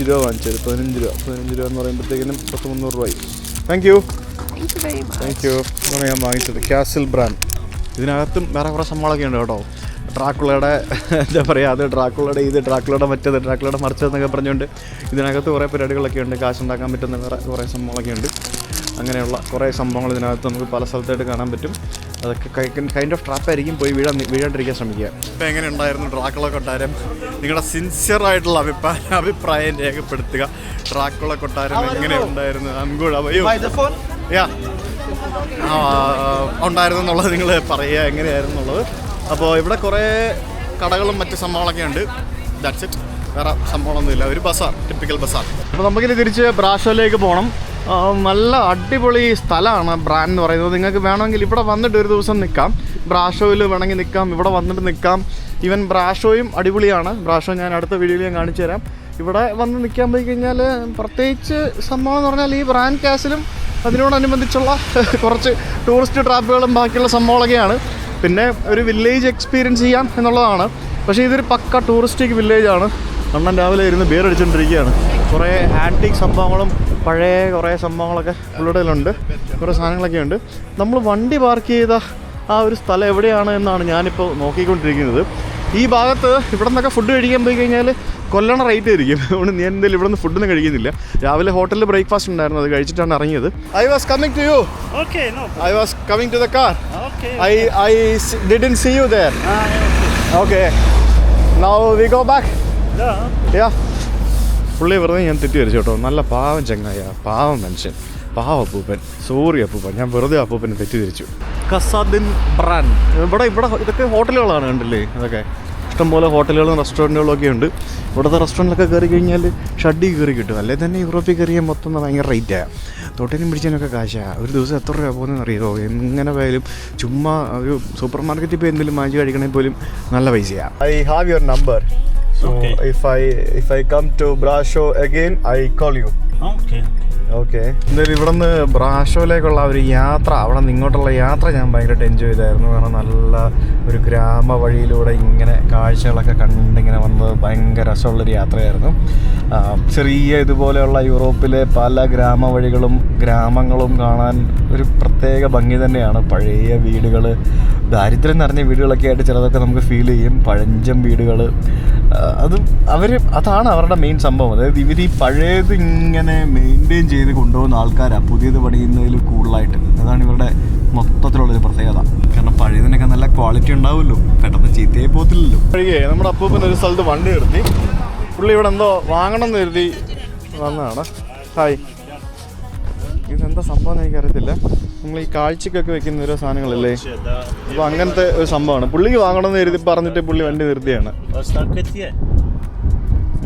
Speaker 1: രൂപ വാങ്ങിച്ചത്. 15 രൂപ എന്ന് പറയുമ്പോഴത്തേക്കിനും 300 രൂപയായി. Thank you. ഇതാണ് ഞാൻ വാങ്ങിച്ചത്, കാസിൽ ബ്രാൻഡ്. ഇതിനകത്തും വേറെ കുറേ സംഭവങ്ങളൊക്കെ ഉണ്ട് കേട്ടോ. ഡ്രാക്കുളയുടെ എന്താ പറയുക, അത് ഡ്രാക്കുളയുടെ ഇത്, ഡ്രാക്കുളയുടെ മറ്റേത്, ഡ്രാക്കുളയുടെ മറിച്ചതെന്നൊക്കെ പറഞ്ഞുകൊണ്ട് ഇതിനകത്ത് കുറേ പരിപാടികളൊക്കെ ഉണ്ട്. കാശുണ്ടാക്കാൻ പറ്റുന്ന വേറെ കുറേ സംഭവങ്ങളൊക്കെ ഉണ്ട്. അങ്ങനെയുള്ള കുറേ സംഭവങ്ങൾ ഇതിനകത്ത് നമുക്ക് പല സ്ഥലത്തായിട്ട് കാണാൻ പറ്റും. അതൊക്കെ കൈൻഡ് ഓഫ് ട്രാപ്പായിരിക്കും. പോയി വീഴാണ്ടിരിക്കാൻ ശ്രമിക്കുക. ഇപ്പോൾ എങ്ങനെ ഉണ്ടായിരുന്നു ഡ്രാക്കുള കൊട്ടാരം? നിങ്ങളുടെ സിൻസിയറായിട്ടുള്ള അഭിപ്രായം രേഖപ്പെടുത്തുക. ഡ്രാക്കുള കൊട്ടാരം എങ്ങനെ ഉണ്ടായിരുന്നു? ഉണ്ടായിരുന്നു എന്നുള്ളത് നിങ്ങൾ പറയുക എങ്ങനെയായിരുന്നു എന്നുള്ളത്. അപ്പോൾ ഇവിടെ കുറേ കടകളും മറ്റ് സംഭവങ്ങളൊക്കെ ഉണ്ട്. That's it. വേറെ സംഭവമൊന്നുമില്ല. ഒരു ബസാർ, ടിപ്പിക്കൽ ബസാർ. അപ്പോൾ നമുക്കിനി തിരിച്ച് ബ്രാഷോയിലേക്ക് പോകണം. നല്ല അടിപൊളി സ്ഥലമാണ് ബ്രാൻ എന്ന് പറയുന്നത്. നിങ്ങൾക്ക് വേണമെങ്കിൽ ഇവിടെ വന്നിട്ട് ഒരു ദിവസം നിൽക്കാം. ബ്രാഷോയിൽ വേണമെങ്കിൽ നിൽക്കാം, ഇവിടെ വന്നിട്ട് നിൽക്കാം. ഈവൻ ബ്രാഷോയും അടിപൊളിയാണ്. ബ്രാഷോ ഞാൻ അടുത്ത വീഡിയോയിൽ ഞാൻ കാണിച്ചു തരാം. ഇവിടെ വന്ന് നിൽക്കാൻ പോയി കഴിഞ്ഞാൽ പ്രത്യേകിച്ച് സംഭവം എന്ന് പറഞ്ഞാൽ ഈ ബ്രാൻ കാസിലും അതിനോടനുബന്ധിച്ചുള്ള കുറച്ച് ടൂറിസ്റ്റ് ട്രാപ്പുകളും ബാക്കിയുള്ള സംഭവങ്ങളൊക്കെയാണ്. പിന്നെ ഒരു വില്ലേജ് എക്സ്പീരിയൻസ് ചെയ്യാം എന്നുള്ളതാണ്. പക്ഷേ ഇതൊരു പക്ക ടൂറിസ്റ്റിക് വില്ലേജാണ്. അണ്ണൻ രാവിലെ ഇരുന്ന് ബിയർ അടിച്ചുകൊണ്ടിരിക്കുകയാണ്. കുറേ ആൻറ്റിക് സംഭവങ്ങളും പഴയ കുറേ സംഭവങ്ങളൊക്കെ ഉള്ളിടയിലുണ്ട്. കുറേ സാധനങ്ങളൊക്കെ ഉണ്ട്. നമ്മൾ വണ്ടി പാർക്ക് ചെയ്ത ആ ഒരു സ്ഥലം എവിടെയാണ് എന്നാണ് ഞാനിപ്പോൾ നോക്കിക്കൊണ്ടിരിക്കുന്നത്. ഈ ഭാഗത്ത് ഇവിടെ നിന്നൊക്കെ ഫുഡ് കഴിക്കാൻ പോയി കഴിഞ്ഞാൽ കൊല്ലണ റേറ്റ് ആയിരിക്കും. അതുകൊണ്ട് ഞാൻ എന്തായാലും ഇവിടെ നിന്ന് ഫുഡൊന്നും കഴിക്കുന്നില്ല. രാവിലെ ഹോട്ടലിൽ ബ്രേക്ക്ഫാസ്റ്റ് ഉണ്ടായിരുന്നു, അത് കഴിച്ചിട്ടാണ് ഇറങ്ങിയത്. I was coming to you.
Speaker 2: Okay, no.
Speaker 1: I was coming to the car.
Speaker 2: Okay.
Speaker 1: I didn't see you there. Okay. Now we go back. Yeah. പുള്ളി വെറുതെ ഞാൻ തെറ്റിദ്ധരിച്ചു കേട്ടോ. നല്ല പാവം ചങ്ങായ, പാവം മനുഷ്യൻ, പാവ അപ്പൂപ്പൻ. സോറി അപ്പൂപ്പൻ, ഞാൻ വെറുതെ അപ്പൂപ്പനെ തെറ്റിദ്ധരിച്ചു. കസാദിൻ ബ്രാൻ. ഇവിടെ ഇതൊക്കെ ഹോട്ടലുകളാണ്, കണ്ടില്ലേ? അതൊക്കെ ഇഷ്ടംപോലെ ഹോട്ടലുകളും റെസ്റ്റോറൻറ്റുകളും ഒക്കെ ഉണ്ട്. ഇവിടുത്തെ റെസ്റ്റോറൻറ്റിലൊക്കെ കയറി കഴിഞ്ഞാൽ ഷഡ്ഡി കയറി കിട്ടും. അല്ലെ തന്നെ യൂറോപ്പിൽ കയറിയാൽ മൊത്തം ഭയങ്കര റേറ്റാണ്. തൊട്ടേനും പിടിച്ചതിനൊക്കെ കാശാണ്. ഒരു ദിവസം എത്ര രൂപ പോകുന്നതെന്ന് അറിയുമോ? എങ്ങനെ പോയാലും ചുമ്മാ ഒരു സൂപ്പർ മാർക്കറ്റിൽ പോയി എന്തെങ്കിലും വാങ്ങിച്ച് കഴിക്കണമെങ്കിൽ പോലും നല്ല പൈസയാണ്. I have your number. So
Speaker 2: Okay.
Speaker 1: if I come to Brasov again, I call you.
Speaker 2: Okay.
Speaker 1: Okay. എന്തായാലും ഇവിടെ നിന്ന് ബ്രാഷോയിലേക്കുള്ള ഒരു യാത്ര, അവിടെ നിന്ന് ഇങ്ങോട്ടുള്ള യാത്ര ഞാൻ ഭയങ്കരമായിട്ട് എൻജോയ് ചെയ്തായിരുന്നു. കാരണം നല്ല ഒരു ഗ്രാമ വഴിയിലൂടെ ഇങ്ങനെ കാഴ്ചകളൊക്കെ കണ്ടിങ്ങനെ വന്നത് ഭയങ്കര രസമുള്ളൊരു യാത്രയായിരുന്നു. ചെറിയ ഇതുപോലെയുള്ള യൂറോപ്പിലെ പല ഗ്രാമ വഴികളും ഗ്രാമങ്ങളും കാണാൻ ഒരു പ്രത്യേക ഭംഗി തന്നെയാണ്. പഴയ വീടുകൾ, ദാരിദ്ര്യം നിറഞ്ഞ വീടുകളൊക്കെ ആയിട്ട് ചിലതൊക്കെ നമുക്ക് ഫീൽ ചെയ്യും. പഴഞ്ചൻ വീടുകൾ, അതാണ് അവരുടെ മെയിൻ സംഭവം. അതായത് ഇവർ ഈ പഴയത് ഇങ്ങനെ മെയിൻറ്റെയിൻ ചെയ്ത് കൊണ്ടുപോകുന്ന ആൾക്കാരാണ് പുതിയത് പണിയുന്നതിൽ കൂടുതലായിട്ട്. അതാണ് ഇവരുടെ മൊത്തത്തിലുള്ളൊരു പ്രത്യേകത. കാരണം പഴയതിനൊക്കെ നല്ല ക്വാളിറ്റി ഉണ്ടാവുമല്ലോ, പെട്ടെന്ന് ചീത്തയായി പോകത്തില്ലല്ലോ. വഴിയേ നമ്മുടെ അപ്പൂപ്പൻ ഒരു സ്ഥലത്ത് വണ്ടി നിർത്തി. പുള്ളി ഇവിടെ എന്തോ വാങ്ങണം എന്ന് കരുതി വന്നതാണ്. ഹായ്. ഇതെന്താ സംഭവം എന്ന് എനിക്കറിയത്തില്ല. നമ്മൾ ഈ കാഴ്ചക്കൊക്കെ വെക്കുന്ന ഓരോ സാധനങ്ങളല്ലേ, അപ്പോൾ അങ്ങനത്തെ ഒരു സംഭവമാണ്. പുള്ളിക്ക് വാങ്ങണമെന്ന് കരുതി പറഞ്ഞിട്ട് പുള്ളി വണ്ടി നിർത്തിയാണ്.
Speaker 2: Asta cât e?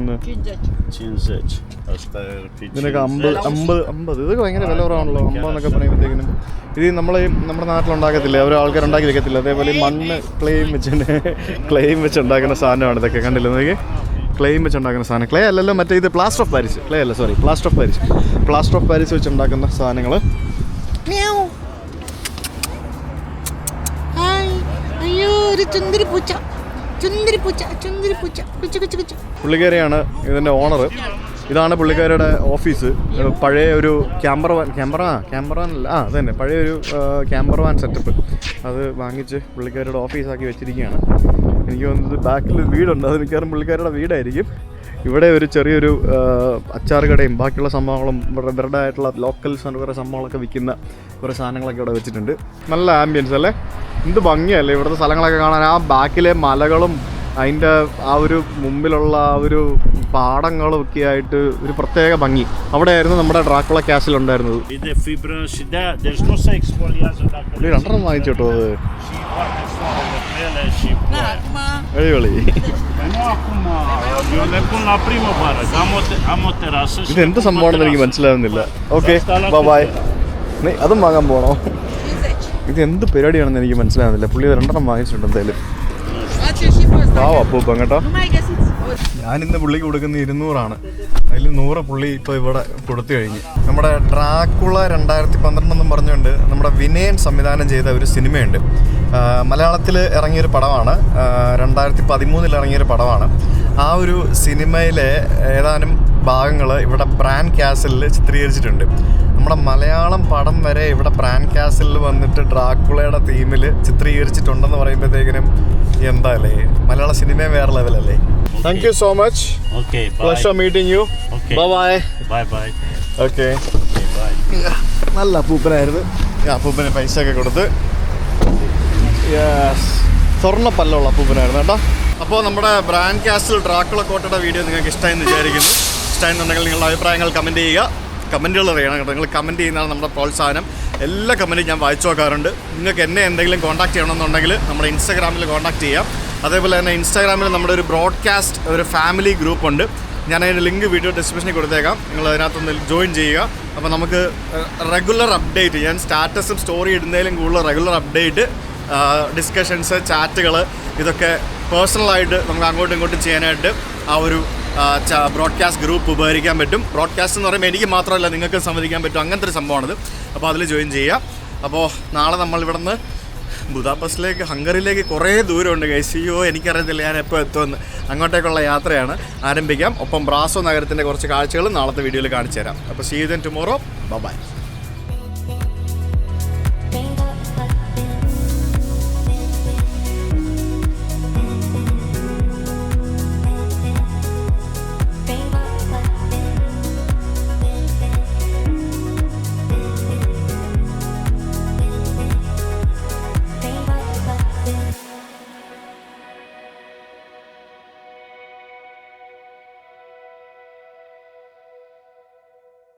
Speaker 4: 50.
Speaker 2: 50. Asta e pe
Speaker 1: ഇതിനൊക്കെ
Speaker 2: 50.
Speaker 1: 50 ഇതൊക്കെ ഭയങ്കര വില കുറവാണല്ലോ. 50 എന്നൊക്കെ പറയുമ്പോഴത്തേക്കിനും ഇത് നമ്മുടെ നാട്ടിലുണ്ടാക്കത്തില്ല, ഓരോ ആൾക്കാർ ഉണ്ടാക്കി വെക്കത്തില്ല. അതേപോലെ ഈ മണ്ണ് ക്ലെയിം വെച്ചുണ്ടാക്കുന്ന സാധനമാണ് ഇതൊക്കെ. കണ്ടില്ല നോക്കി, ക്ലെയിം വെച്ചുണ്ടാക്കുന്ന സാധനം. ക്ലേ അല്ലല്ലോ, മറ്റേ ഇത് പ്ലാസ്റ്റർ ഓഫ് പാരീസ്. ക്ലേ അല്ല, സോറി, പ്ലാസ്റ്റർ ഓഫ് പാരീസ് വെച്ചുണ്ടാക്കുന്ന സാധനങ്ങൾ.
Speaker 4: അയ്യോ, ഒരു ചുന്ദരി പൂച്ച.
Speaker 1: പുള്ളിക്കാരിയാണ് ഇതിൻ്റെ ഓണർ. ഇതാണ് പുള്ളിക്കാരുടെ ഓഫീസ്. പഴയ ഒരു അത് തന്നെ പഴയൊരു ക്യാമ്പർ വാൻ സെറ്റപ്പ് അത് വാങ്ങിച്ച് പുള്ളിക്കാരുടെ ഓഫീസാക്കി വെച്ചിരിക്കുകയാണ്. എനിക്ക് തോന്നുന്നത് ബാക്കിൽ വീടുണ്ട്, അത് മിക്കവാറും പുള്ളിക്കാരുടെ വീടായിരിക്കും. ഇവിടെ ഒരു ചെറിയൊരു അച്ചാറ് കടയും ബാക്കിയുള്ള സംഭവങ്ങളും ഇവരുടെ ആയിട്ടുള്ള ലോക്കൽ കുറേ സംഭവങ്ങളൊക്കെ വിൽക്കുന്ന കുറേ സാധനങ്ങളൊക്കെ ഇവിടെ വെച്ചിട്ടുണ്ട്. നല്ല ആംബിയൻസ് അല്ലേ, എന്ത് ഭംഗിയല്ലേ ഇവിടുത്തെ സ്ഥലങ്ങളൊക്കെ കാണാൻ. ആ ബാക്കിലെ മലകളും അതിൻ്റെ ആ ഒരു മുമ്പിലുള്ള ആ ഒരു പാടങ്ങളും ഒക്കെ ആയിട്ട് ഒരു പ്രത്യേക ഭംഗി. അവിടെയായിരുന്നു നമ്മുടെ ഡ്രാക്കുള കാസിൽ ഉണ്ടായിരുന്നത്.
Speaker 2: De fibră și deci nu se exfoliază dacă le
Speaker 1: രണ്ടെണ്ണം വാങ്ങിച്ചു കേട്ടോ അത്.
Speaker 2: și foarte soarele pe ele și
Speaker 1: അടിപൊളി.
Speaker 2: nu acum, eu le pun la primăvară, că am o terasă și
Speaker 1: ഇത് എന്ത് സംഭവമാണെന്ന് എനിക്ക് മനസ്സിലാവുന്നില്ല. Okay, bye. അതും വാങ്ങാൻ പോകണോ? ഇത് എന്ത് പരിപാടിയാണെന്ന് എനിക്ക് മനസ്സിലാവുന്നില്ല. പുള്ളി രണ്ടെണ്ണം വാങ്ങിച്ചിട്ടുണ്ട് എന്തായാലും. പാവം അപ്പൂപ്പൻ കേട്ടോ. ഞാനിന്ന് പുള്ളിക്ക് കൊടുക്കുന്ന 200 അതിൽ 100 പുള്ളി ഇപ്പോൾ ഇവിടെ കൊടുത്തു കഴിഞ്ഞ്. നമ്മുടെ ഡ്രാക്കുള 2012 പറഞ്ഞുകൊണ്ട് നമ്മുടെ വിനയൻ സംവിധാനം ചെയ്ത ഒരു സിനിമയുണ്ട്. മലയാളത്തിൽ ഇറങ്ങിയൊരു പടമാണ്, 2013 ഇറങ്ങിയൊരു പടമാണ്. ആ ഒരു സിനിമയിലെ ഏതാനും ഭാഗങ്ങൾ ഇവിടെ ബ്രാൻ കാസലിൽ ചിത്രീകരിച്ചിട്ടുണ്ട്. നമ്മുടെ മലയാളം പടം വരെ ഇവിടെ ബ്രാൻ കാസലിൽ വന്നിട്ട് ഡ്രാക്കുളയുടെ തീമിൽ ചിത്രീകരിച്ചിട്ടുണ്ടെന്ന് പറയുമ്പോഴത്തേക്കിനും എന്താ അല്ലേ, മലയാള സിനിമയും വേറെ ലെവലല്ലേ. Thank you so much.
Speaker 2: Ok, bye.
Speaker 1: Pleasure meeting you.
Speaker 2: Okay.
Speaker 1: Bye.
Speaker 2: Bye.
Speaker 1: Okay.
Speaker 2: Okay, bye.
Speaker 1: നല്ല അപ്പൂപ്പനായിരുന്നു. അപ്പൂപ്പന് പൈസ ഒക്കെ കൊടുത്ത് സ്വർണ്ണപ്പല്ലുള്ള അപ്പൂപ്പനായിരുന്നു കേട്ടോ. അപ്പോൾ നമ്മുടെ ബ്രാൻ കാസിൽ ഡ്രാക്കുള കോട്ടയുടെ വീഡിയോ നിങ്ങൾക്ക് ഇഷ്ടമായെന്ന് വിചാരിക്കുന്നു. ഇഷ്ടമായെന്നുണ്ടെങ്കിൽ നിങ്ങളുടെ അഭിപ്രായങ്ങൾ കമൻറ്റ് ചെയ്യുക. കമൻറ്റുകൾ അറിയണം കേട്ടോ. നിങ്ങൾ കമൻറ്റ് ചെയ്യുന്നതാണ് നമ്മുടെ പ്രോത്സാഹനം. എല്ലാ കമൻറ്റും ഞാൻ വായിച്ചു നോക്കാറുണ്ട്. നിങ്ങൾക്ക് എന്നെ എന്തെങ്കിലും കോൺടാക്ട് ചെയ്യണമെന്നുണ്ടെങ്കിൽ നമ്മുടെ ഇൻസ്റ്റാഗ്രാമിൽ കോൺടാക്ട് ചെയ്യാം. അതേപോലെ തന്നെ ഇൻസ്റ്റാഗ്രാമിൽ നമ്മുടെ ഒരു ബ്രോഡ്കാസ്റ്റ് ഒരു ഫാമിലി ഗ്രൂപ്പുണ്ട്. ഞാൻ അതിൻ്റെ ലിങ്ക് വീഡിയോ ഡിസ്ക്രിപ്ഷനിൽ കൊടുത്തേക്കാം. നിങ്ങൾ അതിനകത്തൊന്ന് ജോയിൻ ചെയ്യുക. അപ്പോൾ നമുക്ക് റെഗുലർ അപ്ഡേറ്റ്, ഞാൻ സ്റ്റാറ്റസും സ്റ്റോറി ഇടുന്നതിലും കൂടുതൽ റെഗുലർ അപ്ഡേറ്റ്, ഡിസ്കഷൻസ്, ചാറ്റുകൾ, ഇതൊക്കെ പേഴ്സണലായിട്ട് നമുക്ക് അങ്ങോട്ടും ഇങ്ങോട്ടും ചെയ്യാനായിട്ട് ആ ഒരു ബ്രോഡ്കാസ്റ്റ് ഗ്രൂപ്പ് ഉപകരിക്കാൻ പറ്റും. ബ്രോഡ്കാസ്റ്റ് എന്ന് പറയുമ്പോൾ എനിക്ക് മാത്രമല്ല നിങ്ങൾക്ക് സംവദിക്കാൻ പറ്റും, അങ്ങനത്തെ ഒരു സംഭവമാണിത്. അപ്പോൾ അതിൽ ജോയിൻ ചെയ്യുക. അപ്പോൾ നാളെ നമ്മൾ ഇവിടെ നിന്ന് ബുദാപെസ്റ്റിലേക്ക്, ഹംഗറിയിലേക്ക് കുറേ ദൂരമുണ്ട് ഗൈസ്. അയ്യോ എനിക്കറിയത്തില്ല ഞാൻ എപ്പോൾ എത്തുമെന്ന്. അങ്ങോട്ടേക്കുള്ള യാത്രയാണ്, ആരംഭിക്കാം. ഒപ്പം ബ്രാസോ നഗരത്തിൻ്റെ കുറച്ച് കാഴ്ചകൾ നാളത്തെ വീഡിയോയിൽ കാണിച്ചു തരാം. അപ്പോൾ see you then tomorrow. By.